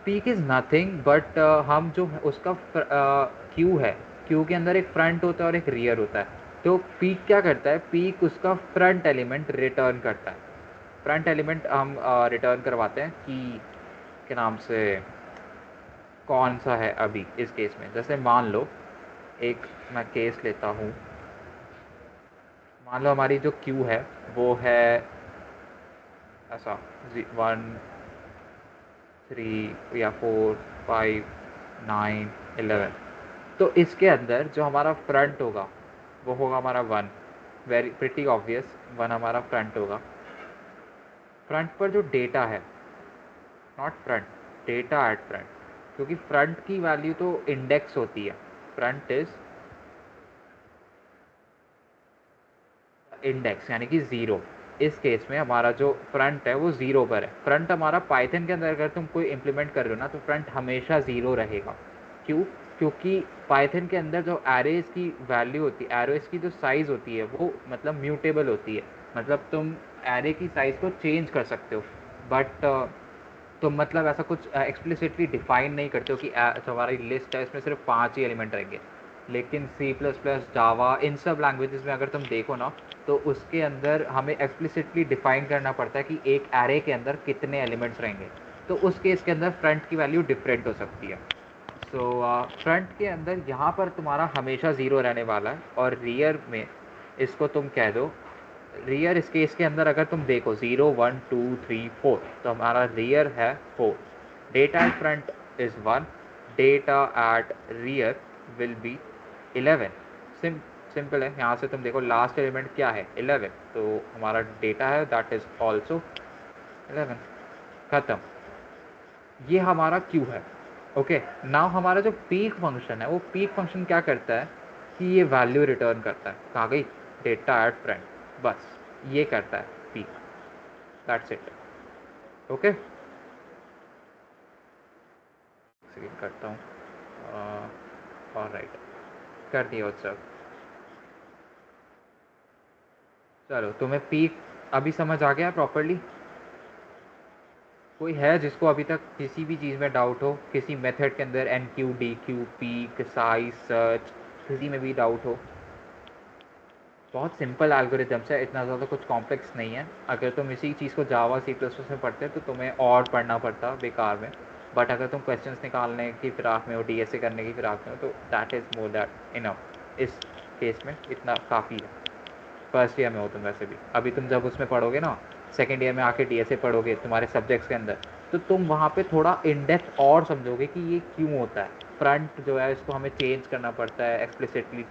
peek is nothing but हम जो उसका क्यू है, क्यू के अंदर एक फ्रंट होता है और एक रियर होता है। तो पीक क्या करता है, पीक उसका फ्रंट एलिमेंट रिटर्न करता है। फ्रंट एलिमेंट हम रिटर्न करवाते हैं कि के नाम से कौन सा है अभी इस केस में। जैसे मान लो एक मैं केस लेता हूँ, मान लो हमारी जो क्यू है वो है ऐसा 1 3 या 4 5 9 11। तो इसके अंदर जो हमारा फ्रंट होगा वो होगा हमारा 1। वेरी प्रिटी ऑब्वियस, 1 हमारा फ्रंट होगा। फ्रंट पर जो डेटा है, not front, data eight front, क्योंकि फ्रंट की वैल्यू तो इंडेक्स होती है। फ्रंट इज इंडेक्स यानी कि ज़ीरो। इस केस में हमारा जो फ्रंट है वो ज़ीरो पर है। फ्रंट हमारा पाइथन के अंदर अगर तुम कोई इम्प्लीमेंट कर रहे हो ना तो फ्रंट हमेशा ज़ीरो रहेगा। क्यों? क्योंकि पाइथन के अंदर जो एरेज की वैल्यू होती है, एरेज की जो साइज़ होती है वो मतलब म्यूटेबल होती है। मतलब तुम एरे की साइज़ को चेंज कर सकते हो, बट तुम मतलब ऐसा कुछ एक्सप्लिसिटली डिफाइन नहीं करते हो कि जो हमारी लिस्ट है इसमें सिर्फ 5 ही एलिमेंट रहेंगे। लेकिन सी प्लस प्लस, जावा, इन सब लैंग्वेजेस में अगर तुम देखो ना तो उसके अंदर हमें एक्सप्लिसिटली डिफाइन करना पड़ता है कि एक एरे के अंदर कितने एलिमेंट्स रहेंगे। तो उस केस के अंदर फ्रंट की वैल्यू डिफरेंट हो सकती है। सो फ्रंट के अंदर यहाँ पर तुम्हारा हमेशा ज़ीरो रहने वाला है, और रियर में इसको तुम कह दो, रियर इस केस के अंदर अगर तुम देखो 0 1 2 3 4, तो हमारा रियर है 4। Data eight front is 1, data eight rear will be 11। Simple है। यहाँ से तुम देखो लास्ट एलिमेंट क्या है, 11, तो हमारा डेटा है दैट इज ऑल्सो 11। खत्म। ये हमारा क्यू है। ओके, नाउ हमारा जो पीक फंक्शन है वो पीक फंक्शन क्या करता है कि ये वैल्यू रिटर्न करता है। कहाँ गई? Data eight front. बस ये करता है peak, that's it. Okay, screen करता हूँ। ऑलराइट, कर दिया वो सब। चलो, तुम्हें पीक अभी समझ आ गया प्रॉपरली? कोई है जिसको अभी तक किसी भी चीज़ में डाउट हो, किसी मेथड के अंदर enqueue dequeue peek size search, किसी में भी डाउट हो? बहुत सिंपल एल्गोरिदम्स है, इतना ज़्यादा कुछ कॉम्प्लेक्स नहीं है। अगर तुम इसी चीज़ को जावा सी प्लस प्लस में पढ़ते तो तुम्हें और पढ़ना पड़ता बेकार में। बट अगर तुम क्वेश्चंस निकालने की फिराक में हो, डीएसए करने की फिराक में हो, तो that is more that enough. इस केस में इतना काफ़ी है। फर्स्ट ईयर में हो तुम वैसे भी, अभी तुम जब उसमें पढ़ोगे ना, सेकेंड ईयर में आके डीएसए पढ़ोगे तुम्हारे सब्जेक्ट्स के अंदर, तो तुम वहाँ पे थोड़ा इन डेप्थ और समझोगे कि ये क्यों होता है। फ्रंट जो है इसको हमें चेंज करना पड़ता है, एक्सप्लिसिटली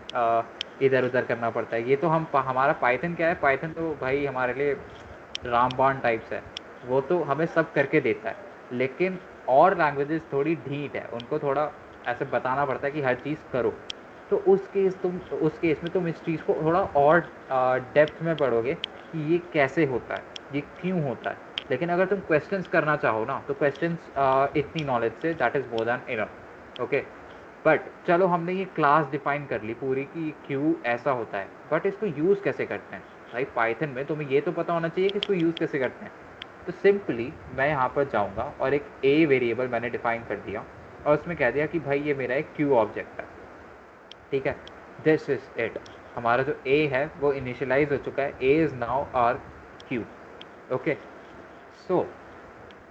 इधर उधर करना पड़ता है। ये तो हम हमारा पाइथन क्या है, पाइथन तो भाई हमारे लिए रामबाण टाइप्स है, वो तो हमें सब करके देता है। लेकिन और लैंग्वेजेस थोड़ी ढीठ है, उनको थोड़ा ऐसे बताना पड़ता है कि हर चीज़ करो। तो उस केस में तुम इस चीज़ को थोड़ा और डेप्थ में पढ़ोगे कि ये कैसे होता है, ये क्यों होता है। लेकिन अगर तुम क्वेश्चंस करना चाहो ना तो क्वेश्चंस इतनी knowledge say that is more than enough. Okay, but चलो हमने ये क्लास डिफाइन कर ली पूरी कि क्यू ऐसा होता है, बट इसको यूज़ कैसे करते हैं भाई? पाइथन में तुम्हें ये तो पता होना चाहिए कि इसको यूज़ कैसे करते हैं। तो सिंपली मैं यहाँ पर जाऊँगा और एक ए वेरिएबल मैंने डिफाइन कर दिया, और उसमें कह दिया कि भाई ये मेरा एक क्यू ऑब्जेक्ट है। ठीक है, दिस इज इट। हमारा जो ए है वो इनिशियलाइज हो चुका है, A is now R Q. Okay, so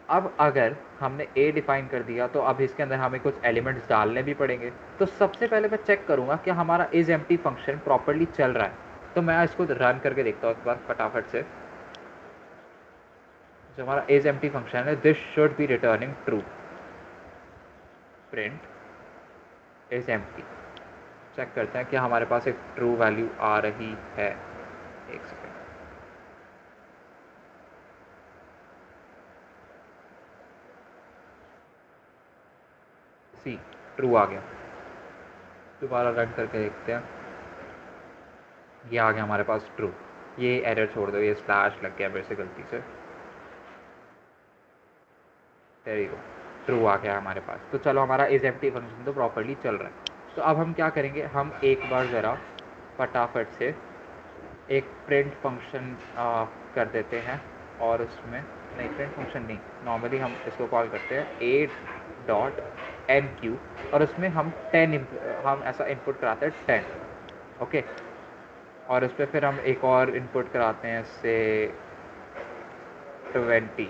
अब अगर हमने ए डिफाइन कर दिया तो अब इसके अंदर हमें कुछ एलिमेंट्स डालने भी पड़ेंगे। तो सबसे पहले मैं चेक करूँगा कि हमारा इज एम्प्टी फंक्शन प्रॉपरली चल रहा है। तो मैं इसको रन करके देखता हूँ एक बार फटाफट से। जो हमारा इज एम्प्टी फंक्शन है, this should be returning true. Print is empty. Check करते हैं कि हमारे पास एक ट्रू वैल्यू आ रही है। एक सेकेंड। सी, ट्रू आ गया। दोबारा रन करके देखते हैं। ये आ गया हमारे पास ट्रू। ये एरर छोड़ दो, ये स्लैश लग गया मेरे से गलती से। वेरी गुड, ट्रू आ गया हमारे पास। तो चलो हमारा इज एम्प्टी फंक्शन तो प्रॉपरली चल रहा है। तो अब हम क्या करेंगे, हम एक बार ज़रा फटाफट से एक प्रिंट फंक्शन कर देते हैं और उसमें नहीं, प्रिंट फंक्शन नहीं, नॉर्मली हम इसको कॉल करते हैं ए डॉट एन क्यू, और उसमें हम हम ऐसा इनपुट कराते हैं 10। ओके, और उस पर फिर हम एक और इनपुट कराते हैं से 20,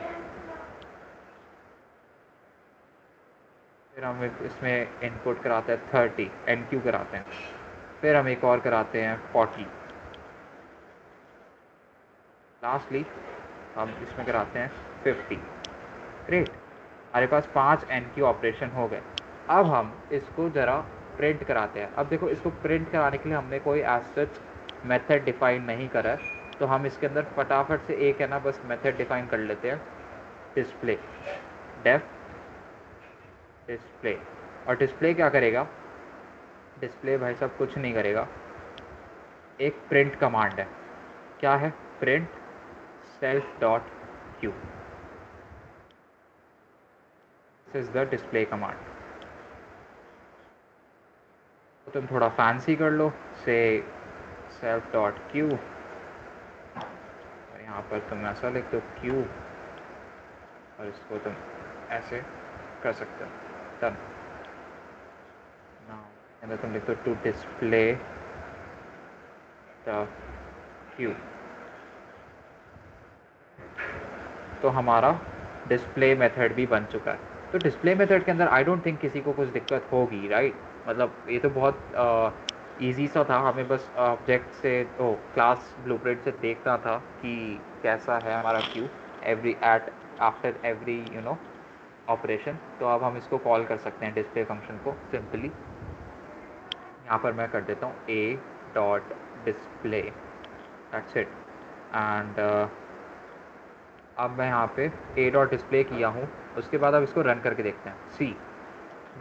फिर हम इसमें इनपुट कराते हैं 30, एन क्यू कराते हैं, फिर हम एक और कराते हैं 40, लास्टली हम इसमें कराते हैं 50। ग्रेट, हमारे पास 5 एन क्यू ऑपरेशन हो गए। अब हम इसको ज़रा प्रिंट कराते हैं। अब देखो, इसको प्रिंट कराने के लिए हमने कोई एज सच मेथड डिफाइन नहीं करा है, तो हम इसके अंदर फटाफट से एक है ना बस मेथड डिफाइन कर लेते हैं, डिस्प्ले, डेफ डिस्प्ले। और डिस्प्ले क्या करेगा? डिस्प्ले भाई साहब कुछ नहीं करेगा, एक प्रिंट कमांड है। क्या है? Print self dot Q, this is the display command. तो तुम थोड़ा फैंसी कर लो, से सेल्फ डॉट क्यू, और यहाँ पर तुम ऐसा लिख दो क्यू, और इसको तुम ऐसे कर सकते हो, डन। नाउ तुम लिख दो टू डिस्प्ले द क्यू, तो हमारा डिस्प्ले मेथड भी बन चुका है। तो डिस्प्ले मेथड के अंदर आई डोंट थिंक किसी को कुछ दिक्कत होगी, राइट? मतलब ये तो बहुत ईजी सा था, हमें बस ऑब्जेक्ट से क्लास ब्लूप्रिंट से देखना था कि कैसा है हमारा queue every at after every operation. तो अब हम इसको कॉल कर सकते हैं डिस्प्ले फंक्शन को सिंपली। यहाँ पर मैं कर देता हूँ ए dot display, that's it. And अब मैं यहाँ पे ए डॉट डिस्प्ले किया हूँ, उसके बाद अब इसको रन करके देखते हैं। सी,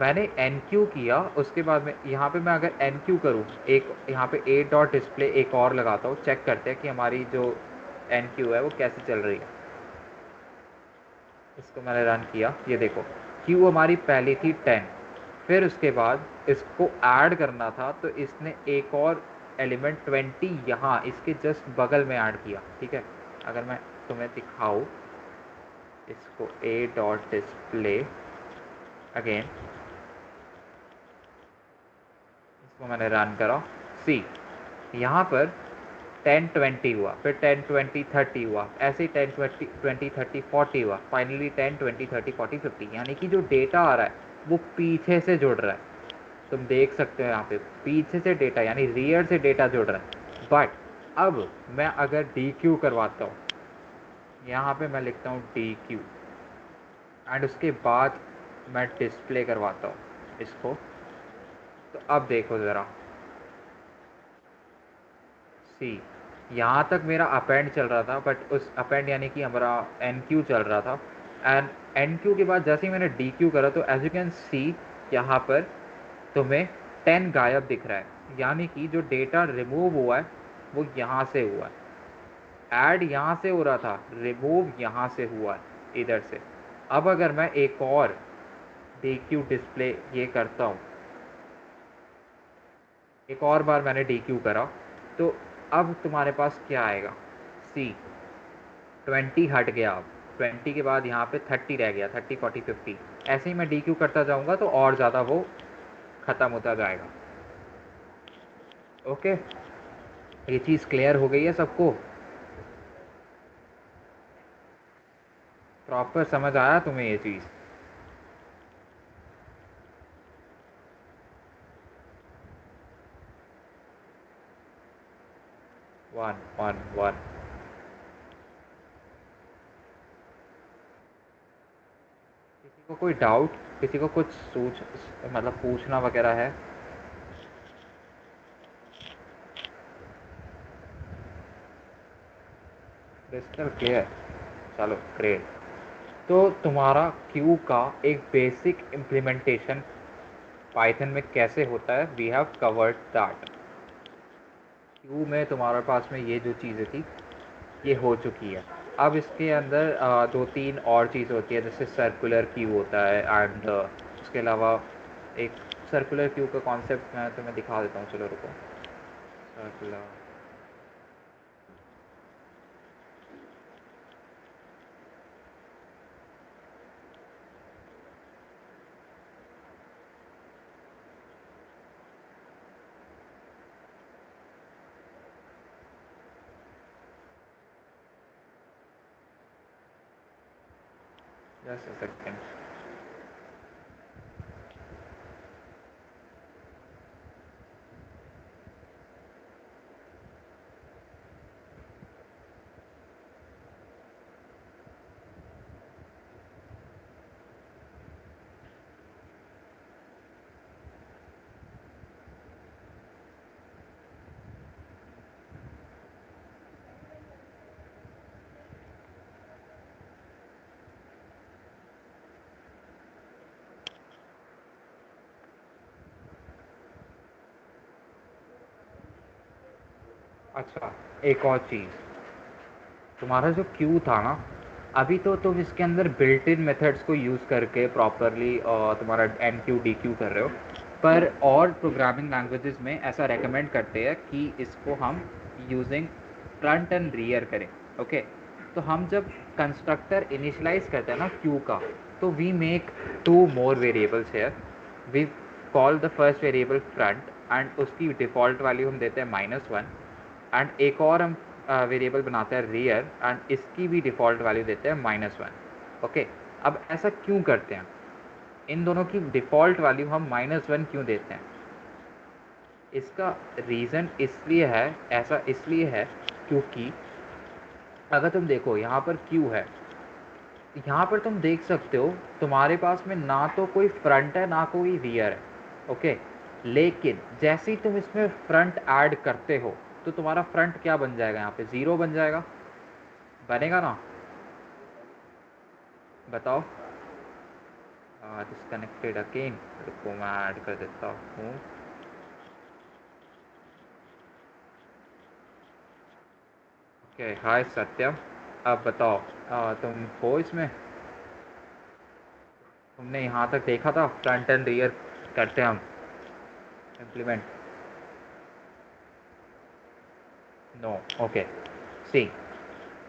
मैंने एन क्यू किया, उसके बाद में यहाँ पे मैं अगर एन क्यू करूँ, एक यहाँ पे ए डॉट डिस्प्ले एक और लगाता हूँ, चेक करते हैं कि हमारी जो एन क्यू है वो कैसे चल रही है। इसको मैंने रन किया, ये देखो क्यू हमारी पहली थी 10, फिर उसके बाद इसको ऐड करना था तो इसने एक और एलिमेंट 20 यहाँ इसके जस्ट बगल में ऐड किया। ठीक है, अगर मैं तुम्हें दिखाऊँ इसको, ए डॉट डिस्प्ले अगेन, इसको मैंने रन करा, सी यहाँ पर 10 20 हुआ, फिर 10 20 30 हुआ, ऐसे ही 10 20 30 40 हुआ, फाइनली 10 20 30 40 50। यानी कि जो डेटा आ रहा है वो पीछे से जुड़ रहा है। तुम देख सकते हो यहाँ पे पीछे से डेटा, यानी रियर से डेटा जुड़ रहा है। बट अब मैं अगर डी क्यू करवाता हूँ, यहाँ पे मैं लिखता हूँ डी क्यू, एंड उसके बाद मैं डिस्प्ले करवाता हूँ इसको, तो अब देखो ज़रा, सी यहाँ तक मेरा अपेंड चल रहा था, बट उस अपेंड यानी कि हमारा एन क्यू चल रहा था, एंड एन क्यू के बाद जैसे ही मैंने डी क्यू करा तो एज यू कैन सी यहाँ पर तुम्हें 10 गायब दिख रहा है, यानी कि जो डेटा रिमूव हुआ है वो यहाँ से हुआ है। ऐड यहाँ से हो रहा था, रिमूव यहाँ से हुआ है, इधर से। अब अगर मैं एक और डी क्यू डिस्प्ले ये करता हूँ, एक और बार मैंने डी क्यू करा, तो अब तुम्हारे पास क्या आएगा? सी 20 हट गया, अब 20 के बाद यहाँ पे 30 रह गया, 30 40 50। ऐसे ही मैं डी क्यू करता जाऊँगा तो और ज़्यादा वो ख़त्म होता जाएगा। ओके, ये चीज़ क्लियर हो गई है सबको? प्रॉपर समझ आया तुम्हें ये चीज़? One one one. किसी को कोई डाउट, किसी को कुछ सोच मतलब पूछना वगैरह है? क्रिस्टल क्लियर, चलो ग्रेट। तो तुम्हारा क्यू का एक बेसिक इम्प्लीमेंटेशन पाइथन में कैसे होता है, we have covered that. Queue में तुम्हारे पास में ये जो चीज़ें थी ये हो चुकी है। अब इसके अंदर दो तीन और चीज़ होती है, जैसे सर्कुलर क्यू होता है, एंड उसके अलावा एक सर्कुलर क्यू का कॉन्सेप्ट मैं तुम्हें दिखा देता हूँ, चलो रुको। Circular just a second. अच्छा, एक और चीज़, तुम्हारा जो क्यू था ना, अभी तो तुम इसके अंदर बिल्ट इन मेथड्स को यूज़ करके प्रॉपरली तुम्हारा एन क्यू डी क्यू कर रहे हो, पर और प्रोग्रामिंग लैंग्वेजेस में ऐसा रेकमेंड करते हैं कि इसको हम यूजिंग फ्रंट एंड रियर करें। ओके, तो हम जब कंस्ट्रक्टर इनिशलाइज करते हैं ना क्यू का, तो we make two more variables here. We call the first variable front and उसकी डिफ़ॉल्ट वैल्यू हम देते हैं -1, एंड एक और हम वेरिएबल बनाते हैं रियर एंड इसकी भी डिफ़ॉल्ट वैल्यू देते हैं -1। ओके, अब ऐसा क्यों करते हैं? इन दोनों की डिफ़ॉल्ट वैल्यू हम -1 क्यों देते हैं? इसका रीज़न इसलिए है, ऐसा इसलिए है क्योंकि अगर तुम देखो यहाँ पर क्यू है, यहाँ पर तुम देख सकते हो तुम्हारे पास में ना तो कोई फ्रंट है ना कोई रियर है। ओके, लेकिन जैसे ही तुम इसमें फ्रंट ऐड करते हो तो तुम्हारा फ्रंट क्या बन जाएगा? यहाँ पे 0 बन जाएगा, बनेगा ना? बताओ। डिस्कनेक्टेड अगेन, रुको मैं ऐड कर देता हूँ। ओके, हाय सत्यम, अब बताओ, तुम हो इसमें? तुमने यहाँ तक देखा था फ्रंट एंड रियर करते हम इम्प्लीमेंट? नो। ओके, सी,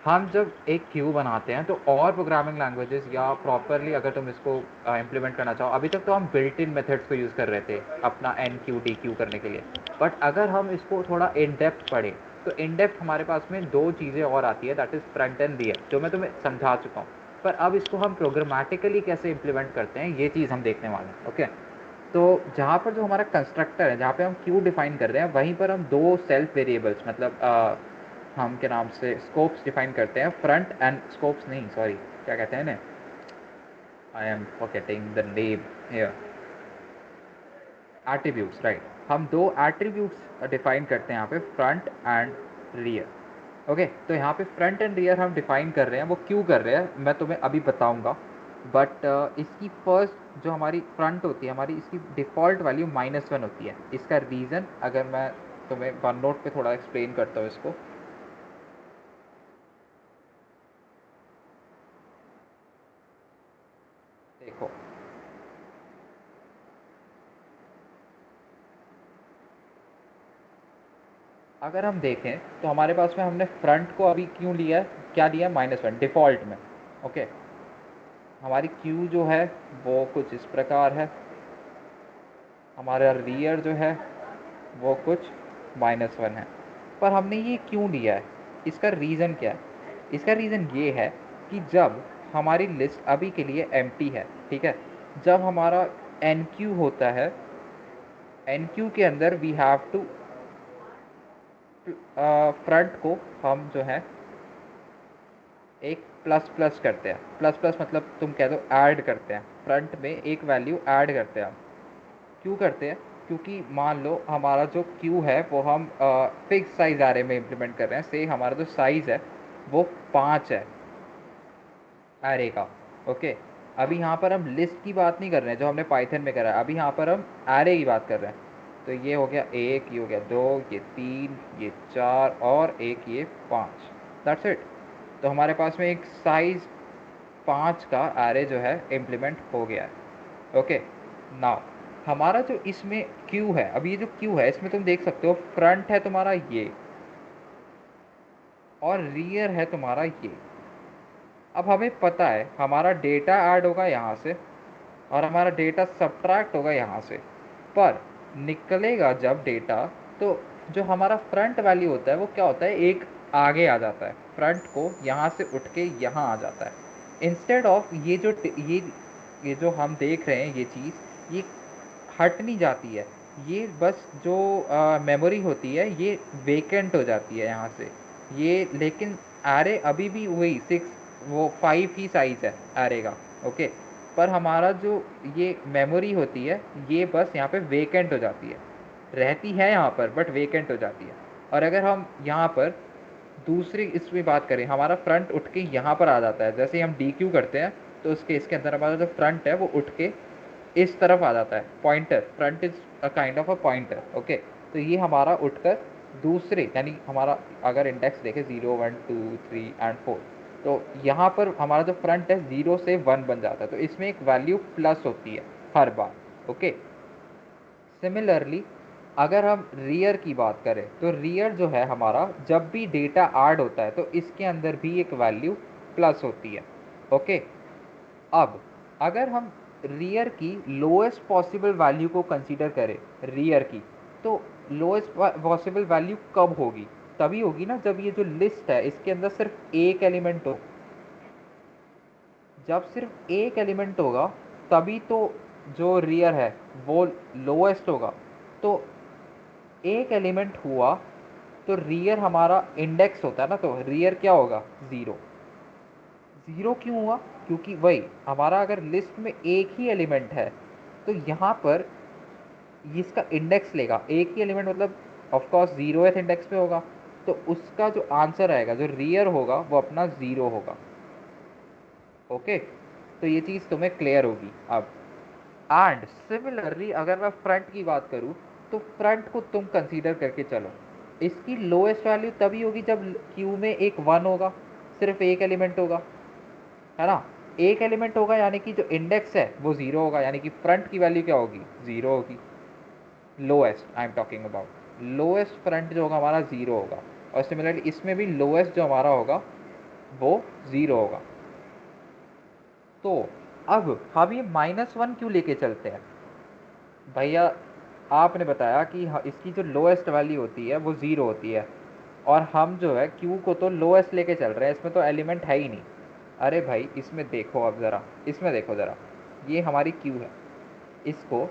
हम जब एक क्यू बनाते हैं तो और प्रोग्रामिंग लैंग्वेजेस या प्रॉपरली अगर तुम इसको इम्प्लीमेंट करना चाहो, अभी तक तो हम बिल्ट इन मेथड्स को यूज़ कर रहे थे अपना एन क्यू डी क्यू करने के लिए, बट अगर हम इसको थोड़ा इन डेप्थ पढ़ें तो इन डेप्थ हमारे पास में दो चीज़ें और आती है, that is front end rear, जो मैं तुम्हें समझा चुका हूँ। पर अब इसको हम प्रोग्रामेटिकली कैसे इम्प्लीमेंट करते हैं, ये चीज़ हम देखने वाले हैं। ओके, तो जहाँ पर जो हमारा कंस्ट्रक्टर है, जहाँ पे हम क्यू डिफाइन कर रहे हैं, वहीं पर हम दो सेल्फ वेरिएबल्स, मतलब हम के नाम से स्कोप्स डिफाइन करते हैं। फ्रंट एंड स्कोप्स नहीं, सॉरी, क्या कहते हैं इन्हें? I am forgetting the name here. Attributes, right. हम दो एट्रीब्यूट्स डिफाइन करते हैं यहाँ पे, फ्रंट एंड रियर। ओके, तो यहाँ पे फ्रंट एंड रियर हम डिफाइन कर रहे हैं, वो क्यों कर रहे हैं मैं तुम्हें अभी बताऊंगा। बट इसकी फर्स्ट जो हमारी फ्रंट होती है हमारी, इसकी डिफ़ॉल्ट वैल्यू -1 होती है। इसका रीज़न अगर मैं तुम्हें वन नोट पे थोड़ा एक्सप्लेन करता हूँ इसको। देखो, अगर हम देखें तो हमारे पास में हमने फ्रंट को अभी क्यों लिया है, क्या लिया है? -1 डिफ़ॉल्ट में। ओके, हमारी क्यू जो है वो कुछ इस प्रकार है, हमारा रियर जो है वो कुछ -1 है। पर हमने ये क्यों लिया है, इसका रीज़न क्या है? इसका रीज़न ये है कि जब हमारी लिस्ट अभी के लिए एम्प्टी है, ठीक है, जब हमारा एन क्यू होता है, एन क्यू के अंदर वी हैव टू फ्रंट को हम जो है एक प्लस प्लस करते हैं। प्लस प्लस मतलब तुम कह दो ऐड करते हैं, फ्रंट में एक वैल्यू ऐड करते हैं हम। क्यों करते हैं? क्योंकि मान लो हमारा जो क्यू है वो हम फिक्स साइज एरे में इम्प्लीमेंट कर रहे हैं, से हमारा जो साइज़ है वो 5 है एरे का। ओके, अभी यहाँ पर हम लिस्ट की बात नहीं कर रहे हैं जो हमने पाइथन में करा है, अभी यहाँ पर हम एरे की बात कर रहे हैं। तो ये हो गया 1, ये हो गया 2, ये 3, ये 4 और एक ये 5, दैट्स इट। तो हमारे पास में एक साइज़ 5 का एरे जो है इम्प्लीमेंट हो गया है। ओके, नाउ हमारा जो इसमें क्यू है, अब ये जो क्यू है इसमें तुम देख सकते हो फ्रंट है तुम्हारा ये और रियर है तुम्हारा ये। अब हमें पता है हमारा डेटा ऐड होगा यहाँ से और हमारा डेटा सब्ट्रैक्ट होगा यहाँ से, पर निकलेगा जब डेटा, तो जो हमारा फ्रंट वैल्यू होता है वो क्या होता है, एक आगे आ जाता है, फ्रंट को यहाँ से उठ के यहाँ आ जाता है। इंस्टेड ऑफ ये जो हम देख रहे हैं ये चीज़, ये हट नहीं जाती है, ये बस जो मेमोरी होती है ये वेकेंट हो जाती है यहाँ से ये। लेकिन एरे अभी भी वही 6 वो 5 ही साइज़ है एरे का, ओके। पर हमारा जो ये मेमोरी होती है ये बस यहाँ पे वेकेंट हो जाती है, रहती है यहाँ पर बट वेकेंट हो जाती है। और अगर हम यहाँ पर दूसरी इसमें बात करें, हमारा फ्रंट उठ के यहाँ पर आ जाता है, जैसे ही हम डी क्यू करते हैं तो उसके इसके अंदर हमारा जो फ्रंट है वो उठ के इस तरफ आ जाता है। Pointer, front is a kind of a pointer, okay. तो ये हमारा उठकर दूसरे, यानी हमारा अगर इंडेक्स देखें 0 1 2 3 एंड 4, तो यहाँ पर हमारा जो फ्रंट है 0 से 1 बन जाता है, तो इसमें एक वैल्यू प्लस होती है हर बार, ओके। सिमिलरली अगर हम रियर की बात करें तो रियर जो है हमारा, जब भी डेटा ऐड होता है तो इसके अंदर भी एक वैल्यू प्लस होती है, ओके। अब अगर हम रियर की लोएस्ट पॉसिबल वैल्यू को कंसीडर करें रियर की, तो लोएस्ट पॉसिबल वैल्यू कब होगी? तभी होगी ना जब ये जो लिस्ट है इसके अंदर सिर्फ एक एलिमेंट हो। जब सिर्फ एक एलिमेंट होगा तभी तो जो रियर है वो लोएस्ट होगा। तो एक एलिमेंट हुआ तो रियर हमारा इंडेक्स होता है ना, तो रियर क्या होगा? ज़ीरो। ज़ीरो क्यों हुआ? क्योंकि वही हमारा अगर लिस्ट में एक ही एलिमेंट है तो यहाँ पर इसका इंडेक्स लेगा एक ही एलिमेंट, मतलब ऑफ कोर्स ज़ीरोथ इंडेक्स पे होगा, तो उसका जो आंसर आएगा जो रियर होगा वो अपना ज़ीरो होगा, ओके। तो ये चीज़ तुम्हें क्लियर होगी अब। एंड सिमिलरली अगर मैं फ्रंट की बात करूँ तो फ्रंट को तुम कंसीडर करके चलो, इसकी लोएस्ट वैल्यू तभी होगी जब क्यू में एक 1 होगा, सिर्फ एक एलिमेंट होगा, है ना। एक एलिमेंट होगा यानी कि जो इंडेक्स है वो 0 होगा, यानी कि फ्रंट की वैल्यू क्या होगी? 0 होगी। Lowest I am talking about, lowest front जो होगा हमारा 0 होगा। और सिमिलरली इसमें भी लोएस्ट जो हमारा होगा वो 0 होगा। तो अब हम ये -1 क्यों लेके चलते हैं भैया? आपने बताया कि इसकी जो लोएस्ट वैल्यू होती है वो 0 होती है, और हम जो है क्यू को तो लोएस्ट लेके चल रहे हैं, इसमें तो एलिमेंट है ही नहीं। अरे भाई इसमें देखो, अब ज़रा इसमें देखो ज़रा, ये हमारी क्यू है, इसको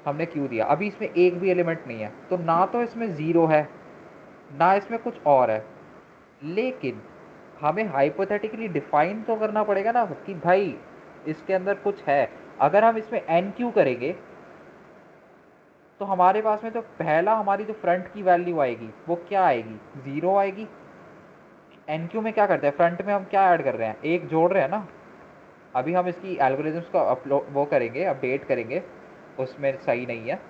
हमने क्यू दिया, अभी इसमें एक भी एलिमेंट नहीं है, तो ना तो इसमें ज़ीरो है ना इसमें कुछ और है। लेकिन हमें हाइपोथेटिकली डिफाइन तो करना पड़ेगा ना कि भाई इसके अंदर कुछ है। अगर हम इसमें एन क्यू करेंगे तो हमारे पास में जो पहला हमारी जो फ्रंट की वैल्यू आएगी वो क्या आएगी? 0 आएगी। एन क्यू में क्या करते हैं, फ्रंट में हम क्या ऐड कर रहे हैं? एक जोड़ रहे हैं ना। अभी हम इसकी एल्गोरिथम्स को अपलोड वो करेंगे, अपडेट करेंगे, उसमें सही नहीं है।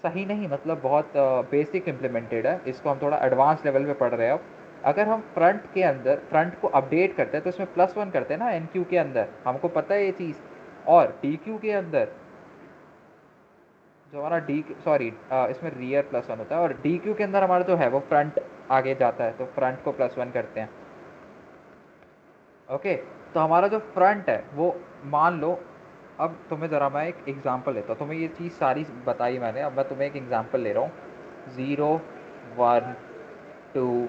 सही नहीं मतलब बहुत बेसिक इम्प्लीमेंटेड है, इसको हम थोड़ा एडवांस लेवल पे पढ़ रहे हैं अब। अगर हम फ्रंट के अंदर फ्रंट को अपडेट करते हैं तो इसमें +1 करते हैं ना एन क्यू के अंदर, हमको पता है ये चीज़। और डी क्यू के अंदर जो हमारा डी सॉरी इसमें रियर +1 होता है, और डी क्यू के अंदर हमारा जो है वो फ्रंट आगे जाता है, तो फ्रंट को +1 करते हैं, ओके। तो हमारा जो फ्रंट है वो मान लो, अब तुम्हें ज़रा मैं एक एग्जांपल लेता हूँ, तुम्हें ये चीज़ सारी बताई मैंने, अब मैं तुम्हें एक एग्जांपल ले रहा हूँ। 0 1 2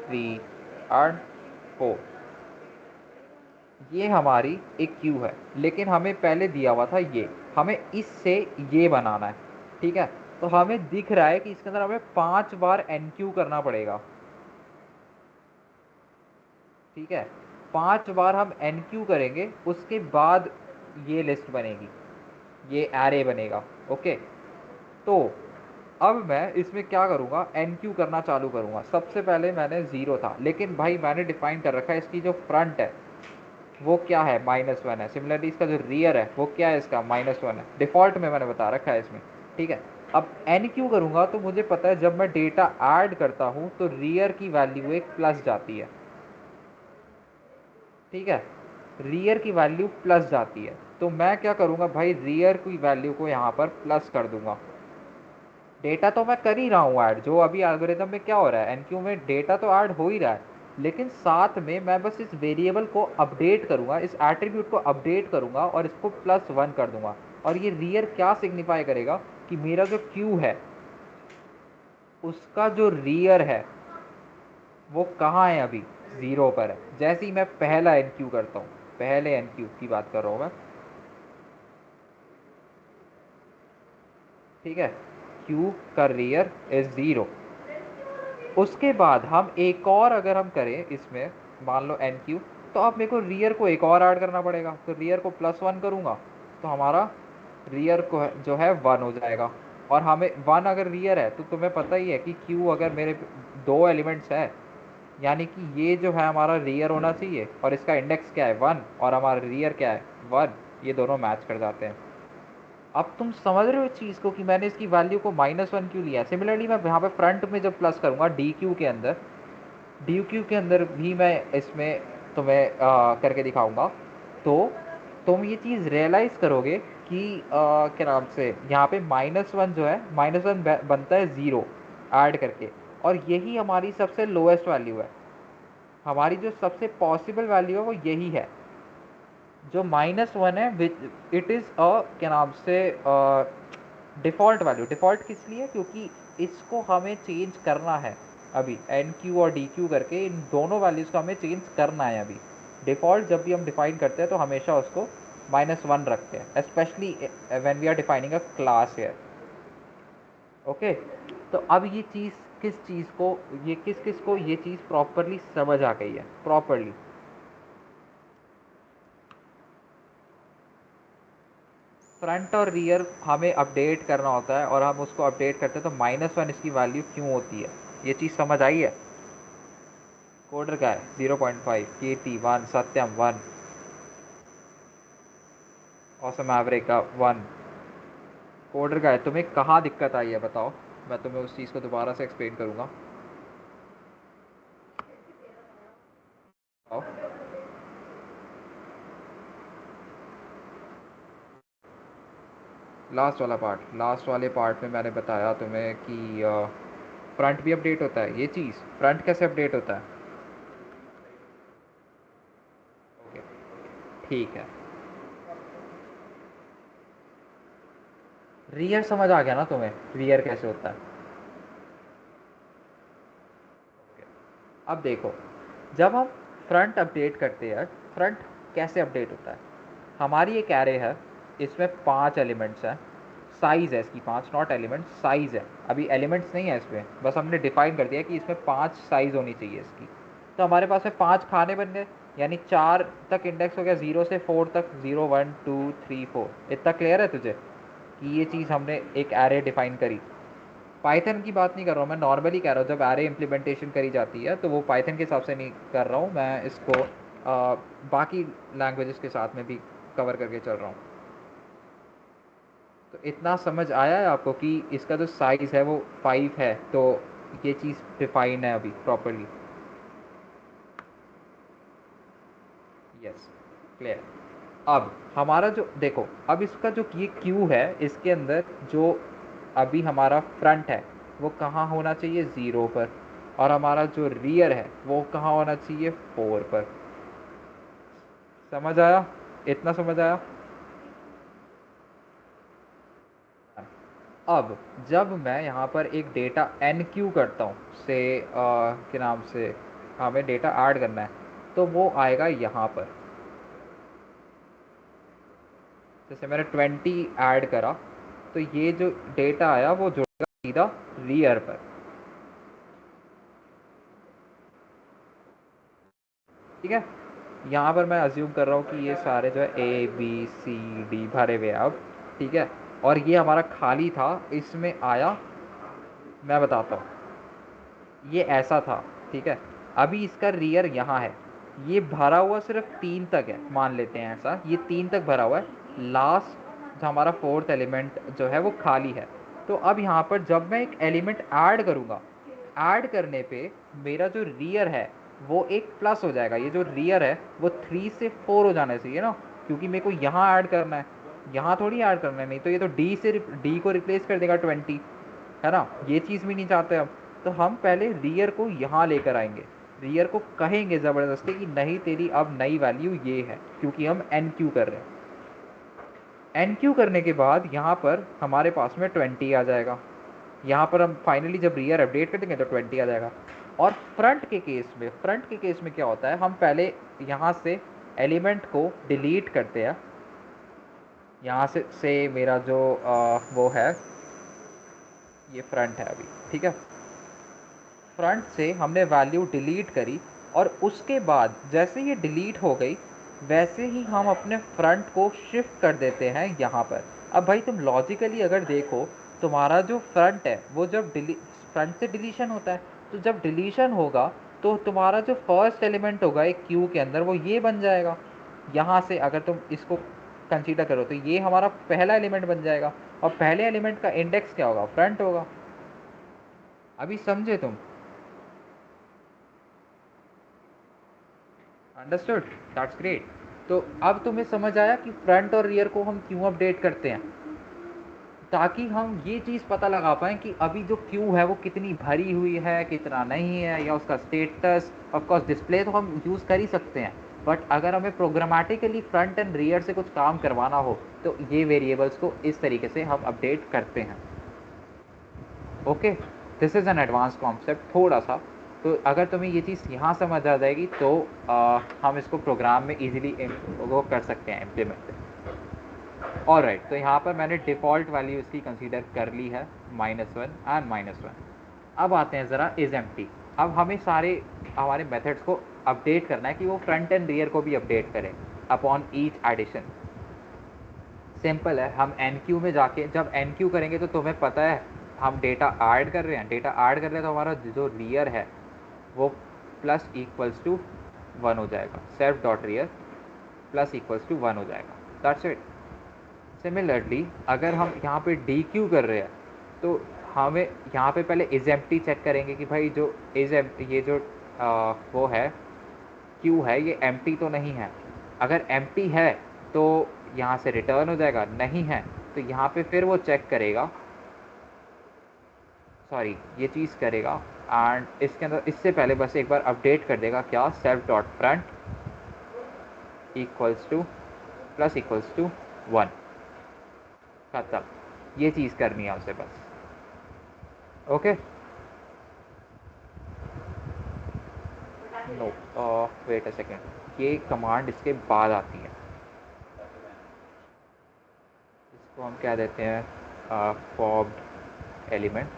3 एंड 4, ये हमारी एक क्यू है, लेकिन हमें पहले दिया हुआ था ये, हमें इससे ये बनाना है, ठीक है। तो हमें दिख रहा है कि इसके अंदर हमें 5 बार एन क्यू करना पड़ेगा, ठीक है। 5 बार हम एन क्यू करेंगे, उसके बाद ये लिस्ट बनेगी, ये एरे बनेगा, ओके। तो अब मैं इसमें क्या करूँगा, एन क्यू करना चालू करूँगा। सबसे पहले मैंने 0 था, लेकिन भाई मैंने डिफाइन कर रखा है इसकी जो फ्रंट है वो क्या है? -1 है। सिमिलरली इसका जो रियर है वो क्या है? इसका -1 है, डिफ़ॉल्ट में मैंने बता रखा है इसमें, ठीक है। अब एन क्यू करूँगा तो मुझे पता है जब मैं डेटा ऐड करता हूँ तो रियर की वैल्यू एक प्लस जाती है, ठीक है। रियर की वैल्यू प्लस जाती है, तो मैं क्या करूँगा भाई, रियर की वैल्यू को यहाँ पर प्लस कर दूंगा। डेटा तो मैं कर ही रहा हूँ ऐड, जो अभी एल्गोरिथम में क्या हो रहा है, एनक्यू में डेटा तो ऐड हो ही रहा है, लेकिन साथ में मैं बस इस वेरिएबल को अपडेट करूँगा, इस एट्रीब्यूट को अपडेट करूँगा और इसको +1 कर दूंगा। और ये रियर क्या सिग्निफाई करेगा कि मेरा जो क्यू है उसका जो रियर है वो कहाँ है अभी? ज़ीरो पर है। जैसे ही मैं पहला एन क्यू करता हूँ, पहले एन क्यू की बात कर रहा हूँ मैं, ठीक है, क्यू का रियर इज ज़ीरो। उसके बाद हम एक और अगर हम करें इसमें, मान लो एन क्यू, तो अब मेरे को रियर को एक और ऐड करना पड़ेगा। तो रियर को +1 करूँगा तो हमारा रियर को जो है 1 हो जाएगा। और हमें 1 अगर रियर है तो तुम्हें पता ही है कि क्यू अगर मेरे दो एलिमेंट्स है, यानी कि ये जो है हमारा रियर होना चाहिए और इसका इंडेक्स क्या है 1, और हमारा रियर क्या है 1, ये दोनों मैच कर जाते हैं। अब तुम समझ रहे हो इस चीज़ को कि मैंने इसकी वैल्यू को -1 क्यों लिया। सिमिलरली मैं यहाँ पे फ्रंट में जब प्लस करूँगा डी क्यू के अंदर, डी क्यू के अंदर भी मैं इसमें तुम्हें करके दिखाऊंगा, तो तुम ये चीज़ रियलाइज़ करोगे कि क्या नाम से यहाँ पे -1 जो है, -1 बनता है ज़ीरो ऐड करके, और यही हमारी सबसे लोएस्ट वैल्यू है। हमारी जो सबसे पॉसिबल वैल्यू है वो यही है, जो -1 है, विच इट इज़ क्या नाम से डिफ़ॉल्ट वैल्यू। डिफ़ॉल्ट किस लिए? क्योंकि इसको हमें चेंज करना है अभी, एन क्यू और डी क्यू करके इन दोनों वैल्यूज़ को हमें चेंज करना है अभी। डिफ़ॉल्ट जब भी हम डिफ़ाइन करते हैं तो हमेशा उसको -1 रखते हैं, specially when we are defining a class here. Okay, तो अब ये चीज़ किस चीज़ को, ये किस किस को ये चीज़ प्रॉपरली समझ आ गई है प्रॉपरली? फ्रंट और रियर हमें अपडेट करना होता है, और हम उसको अपडेट करते हैं तो -1 इसकी वैल्यू क्यों होती है, ये चीज़ समझ आई है? कोडर का है 0.5, KT 1, सत्यम 1, ऑसम एवरेज का 1। कोडर का है। तुम्हें कहाँ दिक्कत आई है बताओ, मैं तुम्हें उस चीज़ को दोबारा से एक्सप्लेन करूँगा। बताओ। लास्ट वाला पार्ट, लास्ट वाले पार्ट में मैंने बताया तुम्हें कि फ्रंट भी अपडेट होता है। ये चीज़ फ्रंट कैसे अपडेट होता है? ओके, ठीक है। रियर समझ आ गया ना तुम्हें, रियर कैसे होता है? अब देखो, जब हम फ्रंट अपडेट करते हैं, फ्रंट कैसे अपडेट होता है? हमारी एक एरे है, इसमें 5 एलिमेंट्स हैं, साइज़ है इसकी 5, नॉट एलिमेंट, साइज़ है। अभी एलिमेंट्स नहीं है इसमें, बस हमने डिफाइन कर दिया कि इसमें 5 साइज़ होनी चाहिए इसकी। तो हमारे पास में 5 खाने बन गए, यानी 4 तक इंडेक्स हो गया, 0 से 4 तक, 0 1 2 3 4। इतना क्लियर है तुझे कि ये चीज़ हमने एक एरे डिफाइन करी? पाइथन की बात नहीं कर रहा हूँ मैं, नॉर्मली कह रहा हूँ, जब एरे इम्प्लीमेंटेशन करी जाती है तो वो पाइथन के हिसाब से नहीं कर रहा हूँ मैं इसको, बाकी लैंग्वेजेस के साथ में भी कवर करके चल रहा हूँ। तो इतना समझ आया है आपको कि इसका जो साइज़ है वो 5 है, तो ये चीज़ डिफाइन है अभी प्रॉपरली? Yes, clear. अब हमारा जो देखो, अब इसका जो ये क्यू है, इसके अंदर जो अभी हमारा फ्रंट है वो कहाँ होना चाहिए? 0 पर। और हमारा जो रियर है वो कहाँ होना चाहिए? 4 पर। समझ आया? इतना समझ आया? अब जब मैं यहाँ पर एक डेटा एन क्यू करता हूँ से के नाम से, हमें डेटा ऐड करना है, तो वो आएगा यहाँ पर। जैसे मैंने 20 ऐड करा, तो ये जो डेटा आया वो जुड़ेगा सीधा रियर पर। ठीक है, यहाँ पर मैं अज्यूम कर रहा हूँ कि ये सारे जो है ABCD भरे हुए हैं अब। ठीक है, और ये हमारा खाली था, इसमें आया, मैं बताता हूँ, ये ऐसा था। ठीक है, अभी इसका रियर यहाँ है, ये भरा हुआ सिर्फ 3 तक है, मान लेते हैं ऐसा, ये 3 तक भरा हुआ है। लास्ट जो हमारा 4th एलिमेंट जो है वो खाली है। तो अब यहाँ पर जब मैं एक एलिमेंट ऐड करूँगा, ऐड करने पे मेरा जो रियर है वो एक प्लस हो जाएगा। ये जो रियर है वो 3 से 4 हो जाना चाहिए ना, क्योंकि मेरे को यहाँ ऐड करना है, यहाँ थोड़ी ऐड करना है, नहीं तो ये तो डी को रिप्लेस कर देगा 20, है ना? ये चीज़ भी नहीं चाहते हम। तो हम पहले रियर को यहाँ लेकर आएंगे, रियर को कहेंगे ज़बरदस्ती कि नहीं, तेरी अब नई वैल्यू ये है, क्योंकि हम एन क्यू कर रहे हैं। एन क्यू करने के बाद यहाँ पर हमारे पास में 20 आ जाएगा। यहाँ पर हम फाइनली जब रियर अपडेट कर देंगे तो 20 आ जाएगा। और फ्रंट के केस में क्या होता है, हम पहले यहाँ से एलिमेंट को डिलीट करते हैं। यहाँ से मेरा जो वो है, ये फ्रंट है अभी, ठीक है। फ्रंट से हमने वैल्यू डिलीट करी और उसके बाद जैसे ये डिलीट हो गई वैसे ही हम अपने फ्रंट को शिफ्ट कर देते हैं यहाँ पर। अब भाई तुम लॉजिकली अगर देखो, तुम्हारा जो फ्रंट है वो जब फ्रंट से डिलीशन होता है, तो जब डिलीशन होगा तो तुम्हारा जो फर्स्ट एलिमेंट होगा एक क्यू के अंदर वो ये बन जाएगा। यहाँ से अगर तुम इसको कंसीडर करो तो ये हमारा पहला एलिमेंट बन जाएगा, और पहले एलिमेंट का इंडेक्स क्या होगा, फ्रंट होगा। अभी समझे तुम? Understood, that's great. तो अब तुम्हें समझ आया कि फ्रंट और रियर को हम क्यों अपडेट करते हैं, ताकि हम ये चीज़ पता लगा पाएँ कि अभी जो क्यू है वो कितनी भरी हुई है, कितना नहीं है, या उसका स्टेटस। ऑफ कोर्स डिस्प्ले तो हम यूज़ कर ही सकते हैं, बट अगर हमें प्रोग्रामेटिकली फ्रंट एंड रियर से कुछ काम करवाना हो तो ये वेरिएबल्स को इस तरीके से हम अपडेट करते हैं। Okay, this is an advance concept थोड़ा सा। तो अगर तुम्हें ये चीज़ यहाँ समझ आ जाएगी तो हम इसको प्रोग्राम में इजीली वो कर सकते हैं इम्प्लीमेंट। ऑलराइट, तो यहाँ पर मैंने डिफ़ॉल्ट वैल्यू इसकी कंसीडर कर ली है -1 एंड -1। अब आते हैं ज़रा इज़ एम्प्टी। अब हमें सारे हमारे मेथड्स को अपडेट करना है कि वो फ्रंट एंड रियर को भी अपडेट करें अपॉन ईच एडिशन। सिंपल है, हम एन क्यू में जाके जब एन क्यू करेंगे तो तुम्हें पता है हम डेटा ऐड कर रहे हैं, डेटा ऐड कर रहे हैं तो हमारा जो रियर है वो प्लस इक्वल्स टू 1 हो जाएगा, self dot rear plus equals to 1 हो जाएगा। That's it. सिमिलरली अगर हम यहाँ पे डी क्यू कर रहे हैं तो हमें यहाँ पे पहले इज एम्प्टी चेक करेंगे कि भाई जो ये जो वो है क्यू है ये एम्प्टी तो नहीं है। अगर एम्प्टी है तो यहाँ से रिटर्न हो जाएगा, नहीं है तो यहाँ पे फिर वो चेक करेगा, सॉरी ये चीज़ करेगा, एंड इसके अंदर इससे पहले बस एक बार अपडेट कर देगा क्या, self dot front equals to plus equals to 1। खत्म, ये चीज़ करनी है उसे बस। Okay, no, wait a second, ये कमांड इसके बाद आती है। इसको हम क्या देते हैं, पॉप्ड एलिमेंट,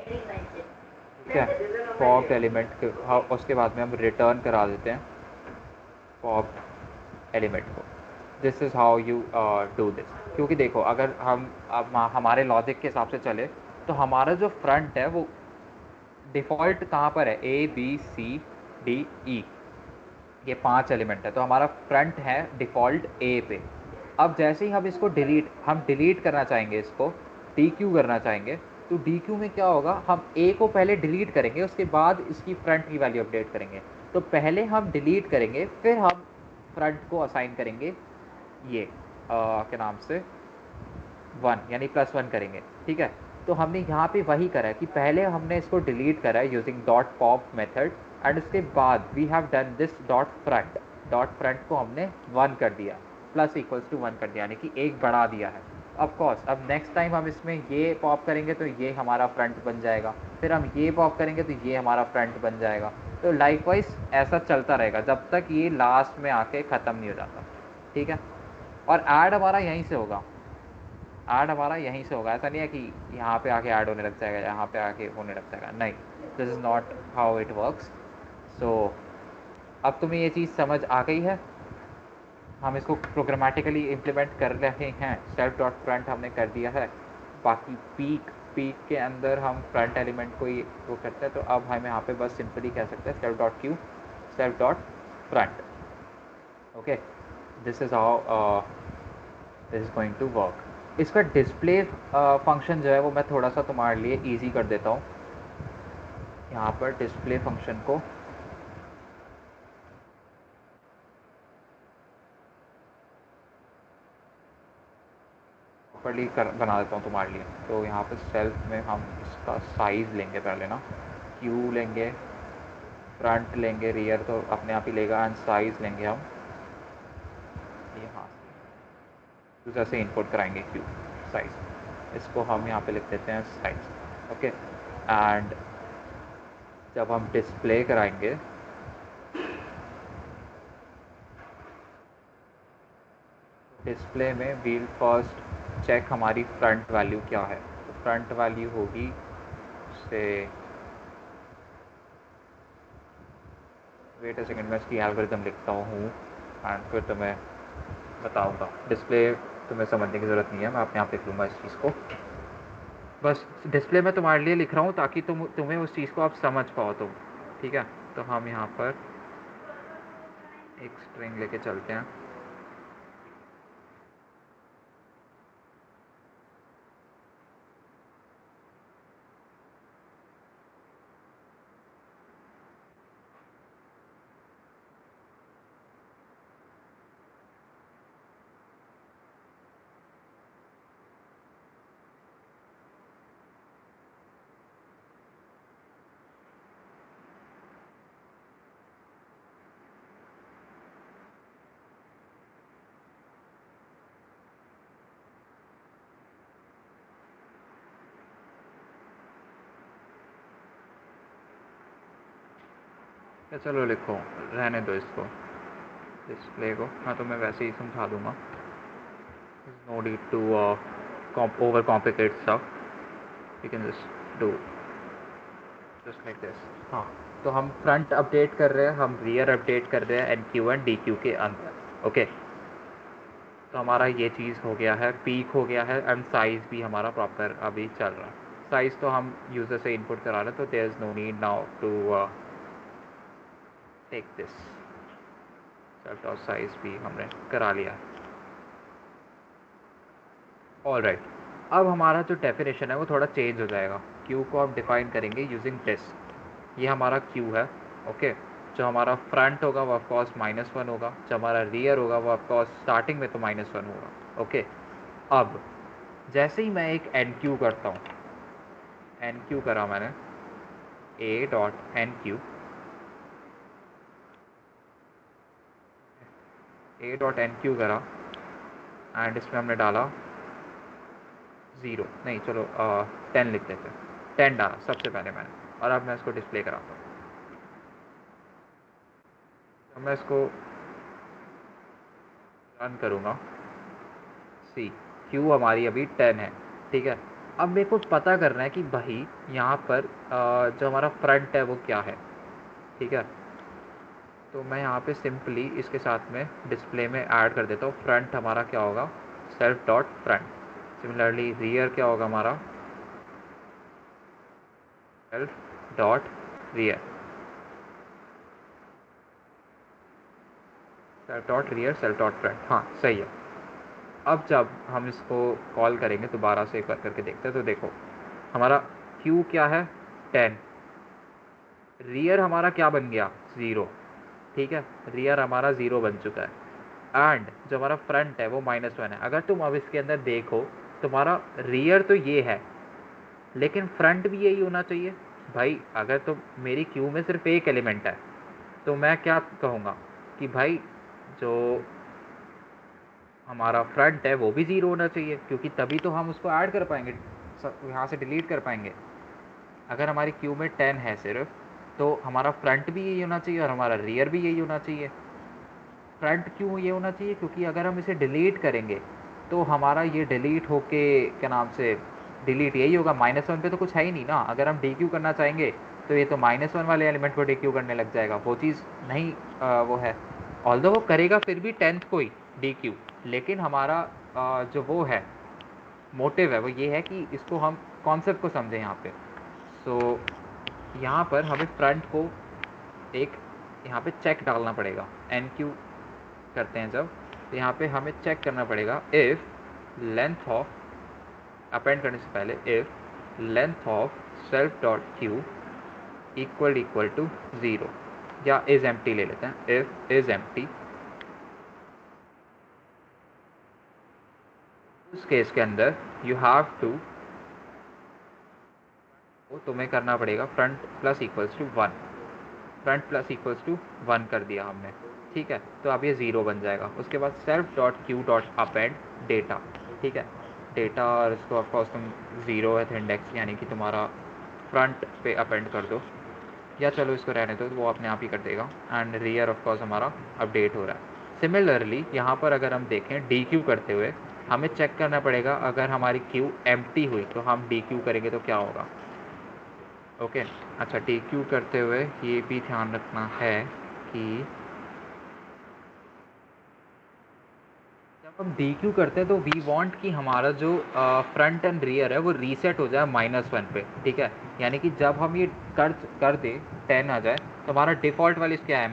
ठीक है। पॉप्ड एलिमेंट के उसके बाद में हम रिटर्न करा देते हैं पॉप्ड एलिमेंट को। This is how you do this. क्योंकि देखो अगर हम अब हमारे लॉजिक के हिसाब से चले तो हमारा जो फ्रंट है वो डिफ़ॉल्ट कहाँ पर है, A B C D E, ये 5 एलिमेंट है, तो हमारा फ्रंट है डिफ़ॉल्ट ए पे। अब जैसे ही हम इसको हम डिलीट करना चाहेंगे, इसको डी क्यू करना चाहेंगे, तो डी क्यू में क्या होगा, हम ए को पहले डिलीट करेंगे उसके बाद इसकी फ्रंट की वैल्यू अपडेट करेंगे। तो पहले हम डिलीट करेंगे फिर हम फ्रंट को असाइन करेंगे ये क्या नाम से 1 यानी +1 करेंगे, ठीक है। तो हमने यहाँ पे वही करा है कि पहले हमने इसको डिलीट करा है using dot pop method, and उसके बाद we have done this dot front को हमने 1 कर दिया, प्लस इक्वल्स टू 1 कर दिया, यानी कि एक बढ़ा दिया है। ऑफ कोर्स अब नेक्स्ट टाइम हम इसमें ये पॉप करेंगे तो ये हमारा फ्रंट बन जाएगा, फिर हम ये पॉप करेंगे तो ये हमारा फ्रंट बन जाएगा। तो लाइकवाइज ऐसा चलता रहेगा जब तक ये लास्ट में आके ख़त्म नहीं हो जाता, ठीक है। और ऐड हमारा यहीं से होगा, ऐड हमारा यहीं से होगा, ऐसा नहीं है कि यहाँ पे आके ऐड होने लग जाएगा, यहाँ पे आके होने लग जाएगा, नहीं, this is not how it works. So अब तुम्हें ये चीज़ समझ आ गई है। हम इसको प्रोग्रामेटिकली इम्प्लीमेंट कर रहे हैं, सेल्फ डॉट फ्रंट हमने कर दिया है, बाकी पीक के अंदर हम फ्रंट एलिमेंट को ही वो करते हैं। तो अब हम यहाँ पे बस सिंपली कह सकते हैं self dot queue self dot front. Okay, this is how this is going to work. इसका डिस्प्ले फंक्शन जो है वो मैं थोड़ा सा तुम्हारे लिए इजी कर देता हूँ। यहाँ पर डिस्प्ले फंक्शन को प्रॉपर्ली बना देता हूँ तुम्हारे लिए। तो यहाँ पर सेल्फ में हम इसका साइज़ लेंगे पहले ना, क्यू लेंगे, फ्रंट लेंगे, रियर तो अपने आप ही लेगा, एंड साइज़ लेंगे हम यहाँ से, जैसे इनपुट कराएंगे क्यू साइज़, इसको हम यहाँ पे लिख देते हैं साइज़। ओके, एंड जब हम डिस्प्ले कराएंगे डिस्प्ले में वील फर्स्ट चेक हमारी फ्रंट वैल्यू क्या है। तो फ्रंट वैल्यू होगी से वेट अ सेकंड, मैं इसकी एल्गोरिथम लिखता हूँ एंड फिर तुम्हें बताऊँगा। डिस्प्ले तुम्हें समझने की ज़रूरत नहीं है, मैं अपने आप लिख लूँगा इस चीज़ को। बस डिस्प्ले में तुम्हारे लिए लिख रहा हूँ ताकि तुम्हें उस चीज़ को आप समझ पाओ तुम। ठीक है, तो हम यहाँ पर एक स्ट्रिंग लेके चलते हैं। या चलो लिखो, रहने दो इसको, डिस्प्ले को। हाँ, तो मैं वैसे ही समझा दूँगा। No need to over complicate stuff, you can just do just like this. हाँ, तो हम फ्रंट अपडेट कर रहे हैं, हम रियर अपडेट कर रहे हैं enqueue and dequeue के अंदर। ओके, तो हमारा ये चीज़ हो गया है, पीक हो गया है एंड साइज़ भी हमारा प्रॉपर अभी चल रहा है। साइज़ तो हम यूज़र से इनपुट करा रहे हैं, तो there is no need now to take this. Set और साइज़ भी हमने करा लिया है। ऑलराइट, अब हमारा जो डेफिनेशन है वो थोड़ा चेंज हो जाएगा। क्यू को हम डिफाइन करेंगे यूजिंग दिस। ये हमारा क्यू है। ओके, जो हमारा फ्रंट होगा वो ऑफकोर्स -1 होगा, जो हमारा रियर होगा वो ऑफकोर्स स्टार्टिंग में तो -1 होगा। ओके, अब जैसे ही मैं एक एन क्यू करता हूँ, एन क्यू करा मैंने, A dot enqueue, A dot enqueue करा एंड इसमें हमने डाला 0, नहीं चलो 10 लिख देते हैं। 10 डाला सबसे पहले मैंने, और अब मैं इसको डिस्प्ले कराता हूँ। तो मैं इसको रन करूँगा। सी, क्यू हमारी अभी 10 है। ठीक है, अब मेरे को पता करना है कि भाई यहाँ पर जो हमारा फ्रंट है वो क्या है। ठीक है, तो मैं यहाँ पे सिंपली इसके साथ में डिस्प्ले में ऐड कर देता हूँ। फ्रंट हमारा क्या होगा, self dot front. Similarly rear क्या होगा हमारा, self dot rear, self dot rear, self dot front. हाँ सही है। अब जब हम इसको कॉल करेंगे दोबारा से एक बार करके देखते हैं, तो देखो हमारा क्यू क्या है, 10। रियर हमारा क्या बन गया, 0। ठीक है, रियर हमारा 0 बन चुका है एंड जो हमारा फ्रंट है वो -1 है। अगर तुम अब इसके अंदर देखो, तुम्हारा रियर तो ये है लेकिन फ्रंट भी यही होना चाहिए। भाई अगर तो मेरी क्यू में सिर्फ एक एलिमेंट है, तो मैं क्या कहूँगा कि भाई जो हमारा फ्रंट है वो भी 0 होना चाहिए, क्योंकि तभी तो हम उसको ऐड कर पाएंगे, सब यहाँ से डिलीट कर पाएंगे। अगर हमारी क्यू में 10 है सिर्फ, तो हमारा फ्रंट भी यही होना चाहिए और हमारा रियर भी यही होना चाहिए। फ्रंट क्यों ये होना चाहिए, क्योंकि अगर हम इसे डिलीट करेंगे तो हमारा ये डिलीट होके क्या नाम से डिलीट यही होगा, -1 पे तो कुछ है ही नहीं ना। अगर हम डी क्यू करना चाहेंगे तो ये तो -1 वाले एलिमेंट को डी क्यू करने लग जाएगा, वो चीज़ नहीं वो है। ऑल्दो वो करेगा फिर भी 10th को ही डी क्यू, लेकिन हमारा जो वो है मोटिव है वो ये है कि इसको हम कॉन्सेप्ट को समझें यहाँ पे। सो यहाँ पर हमें फ्रंट को एक यहाँ पे चेक डालना पड़ेगा। एन क्यू करते हैं जब, तो यहाँ पे हमें चेक करना पड़ेगा इफ़ लेंथ ऑफ, अपेंड करने से पहले if length of self dot q equal to 0 या इज़ एम्प्टी ले लेते हैं। इफ़ इज़ एम्प्टी, उस केस के अंदर यू हैव टू, वो तुम्हें करना पड़ेगा front plus equals to 1। Front plus equals to 1 कर दिया हमने। ठीक है, तो अब ये 0 बन जाएगा। उसके बाद self dot queue dot append data. ठीक है, डेटा, और इसको ऑफकोर्स तुम 0th इंडेक्स यानी कि तुम्हारा फ्रंट पे अपेंड कर दो। या चलो इसको रहने दो, वो अपने आप ही कर देगा। एंड रियर ऑफ कोर्स हमारा अपडेट हो रहा है। सिमिलरली यहाँ पर अगर हम देखें डी क्यू करते हुए, हमें चेक करना पड़ेगा अगर हमारी क्यू एम्प्टी हुई तो हम डी क्यू करेंगे तो क्या होगा। ओके अच्छा, डी क्यू करते हुए ये भी ध्यान रखना है कि जब हम डी क्यू करते हैं तो वी वांट कि हमारा जो फ्रंट एंड रियर है वो रीसेट हो जाए -1 पे, ठीक है। यानी कि जब हम ये कर दे 10 आ जाए तो हमारा डिफ़ॉल्ट वैल्यूज़ क्या है,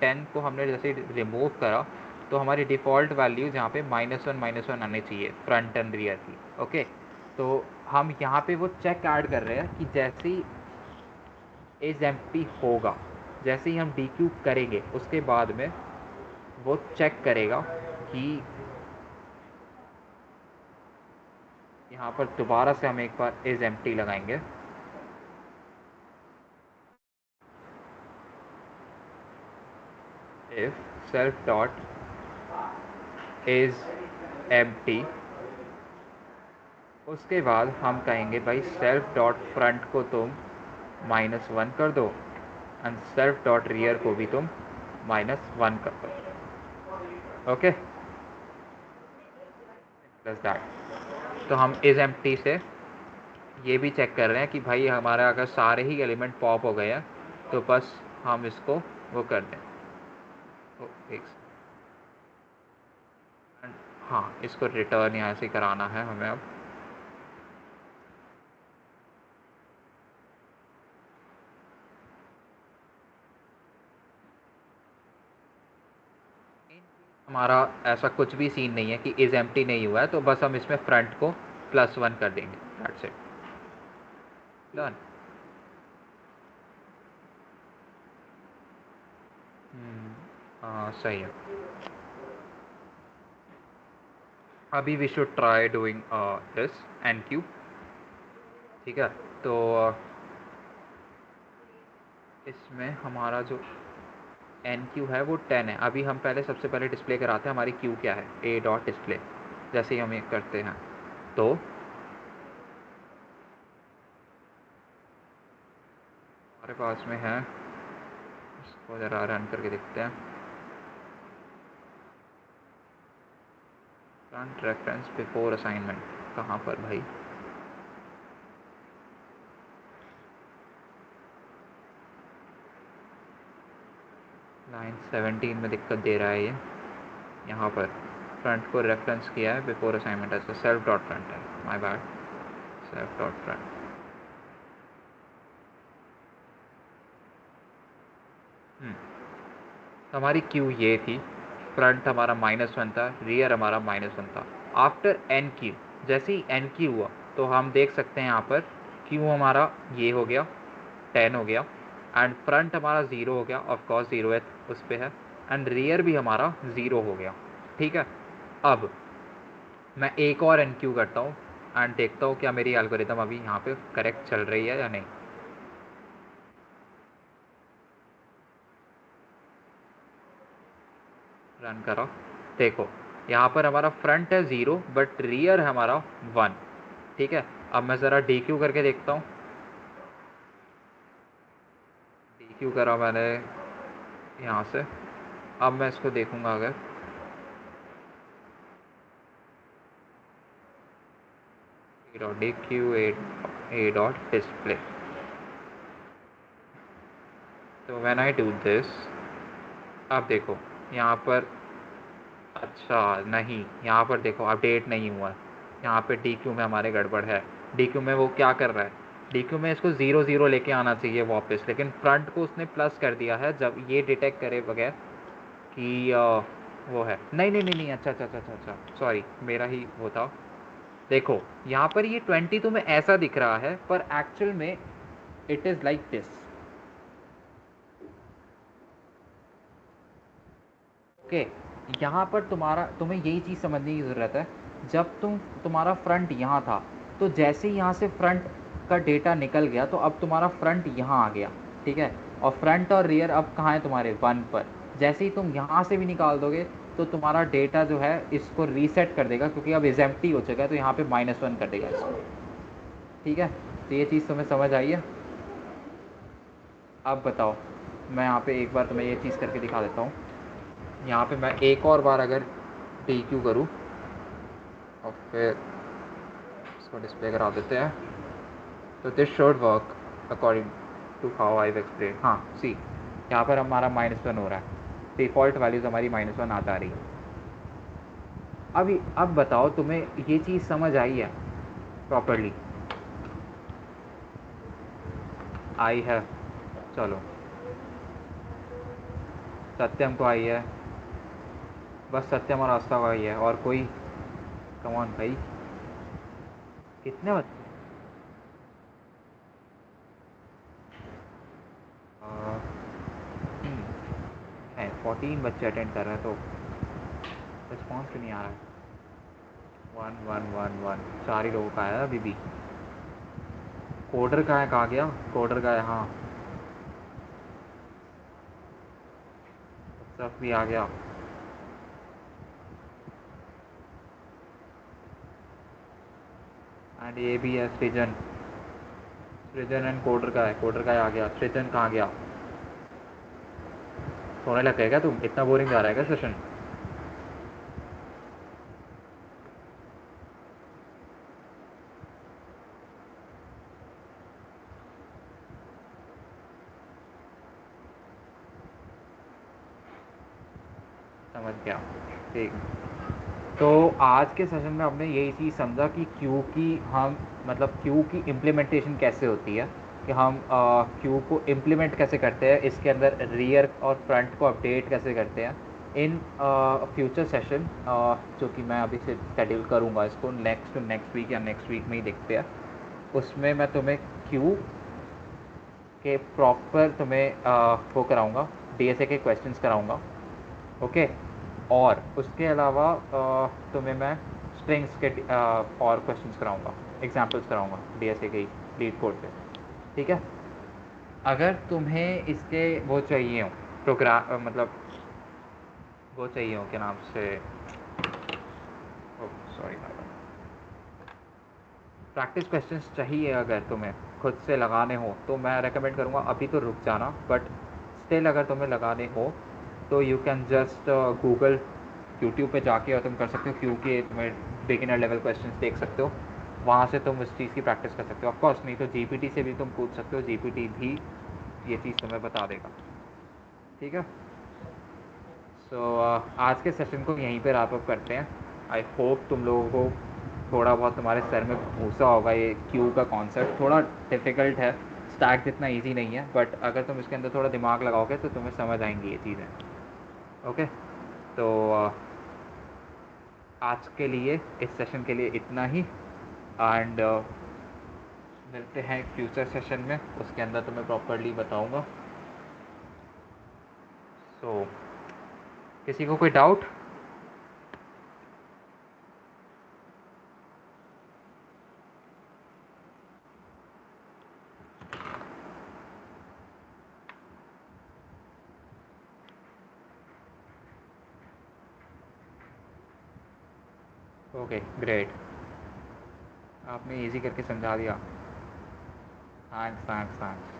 10 को हमने जैसे रिमूव करा तो हमारी डिफ़ॉल्ट वैल्यूज़ यहाँ पे -1 आनी चाहिए फ्रंट एंड रियर की। ओके तो हम यहाँ पे वो चेक ऐड कर रहे हैं कि जैसे ही एज एम्प्टी होगा, जैसे ही हम डी क्यू करेंगे उसके बाद में वो चेक करेगा कि यहाँ पर दोबारा से हम एक बार इज एम्प्टी लगाएंगे। If self dot is empty, उसके बाद हम कहेंगे भाई सेल्फ डॉट फ्रंट को तुम -1 कर दो एंड सेल्फ डॉट रियर को भी तुम -1 कर दो। ओके प्लस दैट, तो हम इज एम्प्टी से ये भी चेक कर रहे हैं कि भाई हमारा अगर सारे ही एलिमेंट पॉप हो गए हैं तो बस हम इसको वो कर दें। तो एक हाँ, इसको रिटर्न यहाँ से कराना है हमें अब। हमारा ऐसा कुछ भी सीन नहीं है कि इज एम्प्टी नहीं हुआ है, तो बस हम इसमें फ्रंट को +1 कर देंगे, दैट्स इट, डन। सही है। अभी we should try doing this enqueue, ठीक है। तो इसमें हमारा जो एन क्यू है वो 10 है। अभी हम पहले सबसे पहले डिस्प्ले कराते हैं हमारी क्यू क्या है, ए डॉट डिस्प्ले। जैसे ही हम ये करते हैं तो हमारे पास में है, इसको ज़रा रन करके देखते हैं। फ्रंट रेफरेंस बिफोर असाइनमेंट कहाँ पर भाई, लाइन 17 में दिक्कत दे रहा है ये। यहाँ पर फ्रंट को रेफरेंस किया है बिफोर असाइनमेंट, ऐसा सेल्फ डॉट फ्रंट है, my bad, self dot front. तो हमारी क्यू ये थी, फ्रंट हमारा -1 था, रियर हमारा -1 था। आफ्टर एन क्यू, जैसे ही एन क्यू हुआ तो हम देख सकते हैं यहाँ पर क्यू हमारा ये हो गया 10 हो गया एंड फ्रंट हमारा 0 हो गया, ऑफ कोर्स 0 है उस पर है, एंड रियर भी हमारा 0 हो गया, ठीक है। अब मैं एक और एन क्यू करता हूँ एंड देखता हूँ क्या मेरी एल्गोरिदम अभी यहाँ पे करेक्ट चल रही है या नहीं। रन करो, देखो यहाँ पर हमारा फ्रंट है 0 बट रियर है हमारा 1, ठीक है। अब मैं ज़रा डी क्यू करके देखता हूँ, डी क्यू करा मैंने यहाँ से। अब मैं इसको देखूँगा अगर dot D Q A dot display, तो व्हेन आई डू दिस, अब देखो यहाँ पर, अच्छा नहीं, यहाँ पर देखो अपडेट नहीं हुआ, यहाँ पे डी क्यू में हमारे गड़बड़ है। डी क्यू में वो क्या कर रहा है, डी क्यू में इसको 0 0 लेके आना चाहिए वापस, लेकिन फ्रंट को उसने प्लस कर दिया है जब ये डिटेक्ट करे बगैर कि वो है। नहीं नहीं नहीं नहीं, अच्छा अच्छा अच्छा अच्छा अच्छा, सॉरी मेरा ही वो था। देखो यहाँ पर ये 20 तुम्हें ऐसा दिख रहा है पर एक्चुअल में it is like this. Okay यहाँ पर तुम्हें यही चीज़ समझने की ज़रूरत है। जब तुम्हारा फ्रंट यहाँ था तो जैसे ही यहाँ से फ्रंट का डेटा निकल गया तो अब तुम्हारा फ्रंट यहाँ आ गया, ठीक है। और फ्रंट और रियर अब कहाँ है तुम्हारे 1 पर। जैसे ही तुम यहाँ से भी निकाल दोगे तो तुम्हारा डेटा जो है इसको रीसेट कर देगा, क्योंकि अब इज एम्प्टी हो चुका है तो यहाँ पे -1 कर देगा इसको, ठीक है। तो ये चीज़ तुम्हें समझ आई है। अब बताओ, मैं यहाँ पे एक बार तुम्हें ये चीज़ करके दिखा देता हूँ। यहाँ पे मैं एक और बार अगर डी क्यू करूँ और फिर इसको डिस्प्ले करा देते हैं, तो this should work according to how I explain. हाँ सी, यहाँ पर हमारा -1 हो रहा है, डिफ़ॉल्ट वैल्यूज़ हमारी -1 आता रही। अब बताओ तुम्हें ये चीज़ समझ आई है प्रॉपरली? आई है। चलो, सत्यम को आई है, बस सत्यम और आस्था को आई है, और कोई? कम ऑन भाई, कितने बच्चे हैं? 14 बच्चे अटेंड कर रहे हैं, तो रिस्पॉन्स क्यों नहीं आ रहा है? 1111 4 ही लोगों का आया अभी भी। कोडर का है, कहाँ गया? कोडर का है, हाँ सब भी आ गया। एंड ये भी है सृजन, सृजन एंड कोडर का है, कोडर का आ गया। सृजन कहाँ गया? सोने लग गए क्या तुम? इतना बोरिंग जा रहा है क्या सेशन? समझ गया, ठीक। तो आज के सेशन में हमने यही चीज़ समझा कि क्यू की हम मतलब क्यू की इम्प्लीमेंटेशन कैसे होती है, कि हम क्यू को इम्प्लीमेंट कैसे करते हैं, इसके अंदर रियर और फ्रंट को अपडेट कैसे करते हैं। इन फ्यूचर सेशन जो कि मैं अभी से शेड्यूल करूँगा, इसको नेक्स्ट वीक या नेक्स्ट वीक में ही देखते हैं, उसमें मैं तुम्हें क्यू के प्रॉपर तुम्हें वो कराऊँगा, डीएसए के क्वेश्चंस कराऊँगा, ओके। और उसके अलावा तुम्हें मैं स्ट्रिंग्स के और क्वेश्चंस कराऊंगा, एग्जांपल्स कराऊंगा डीएसए के लीड कोड पे, ठीक है। अगर तुम्हें इसके वो चाहिए हो, प्रोग्राम मतलब वो चाहिए हो, क्या नाम से, सॉरी, प्रैक्टिस क्वेश्चंस चाहिए अगर तुम्हें खुद से लगाने हो, तो मैं रेकमेंड करूँगा अभी तो रुक जाना, बट स्टिल अगर तुम्हें लगाने हो तो you can just Google, YouTube पे जाके, और तुम कर सकते हो क्योंकि तुम्हें बिगिनर लेवल क्वेश्चंस देख सकते हो, वहाँ से तुम उस चीज़ की प्रैक्टिस कर सकते हो। ऑफकोर्स नहीं तो जीपीटी से भी तुम पूछ सकते हो, जीपीटी भी ये चीज़ तुम्हें बता देगा, ठीक है। सो आज के सेशन को यहीं पर रैप अप करते हैं। आई होप तुम लोगों को थोड़ा बहुत तुम्हारे सर में घुसा होगा ये क्यू का कॉन्सेप्ट। थोड़ा डिफ़िकल्ट है, स्टैक जितना इजी नहीं है, बट अगर तुम इसके अंदर थोड़ा दिमाग लगाओगे तो तुम्हें समझ आएंगी ये चीज़ें, ओके। तो आज के लिए, इस सेशन के लिए इतना ही, एंड मिलते हैं फ्यूचर सेशन में, उसके अंदर तुम्हें प्रॉपरली बताऊंगा। सो किसी को कोई डाउट? ओके ग्रेट, आपने इजी करके समझा दिया, थैंक्स थैंक्स थैंक्स।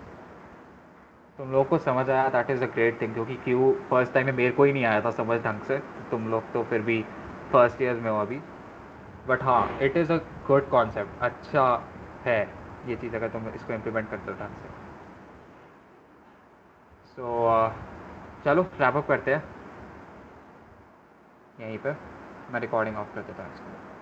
तुम लोग को समझ आया, that is a great thing, क्योंकि क्यों फर्स्ट टाइम में मेरे को ही नहीं आया था समझ ढंग से, तुम लोग तो फिर भी फर्स्ट ईयर में हो अभी। बट हाँ, it is a good concept, अच्छा है ये चीज़ अगर तुम इसको इम्प्लीमेंट करते हो ढंग से। सो चलो रैप अप करते हैं यहीं पर, मैं रिकॉर्डिंग ऑफ कर देता हूँ इसको।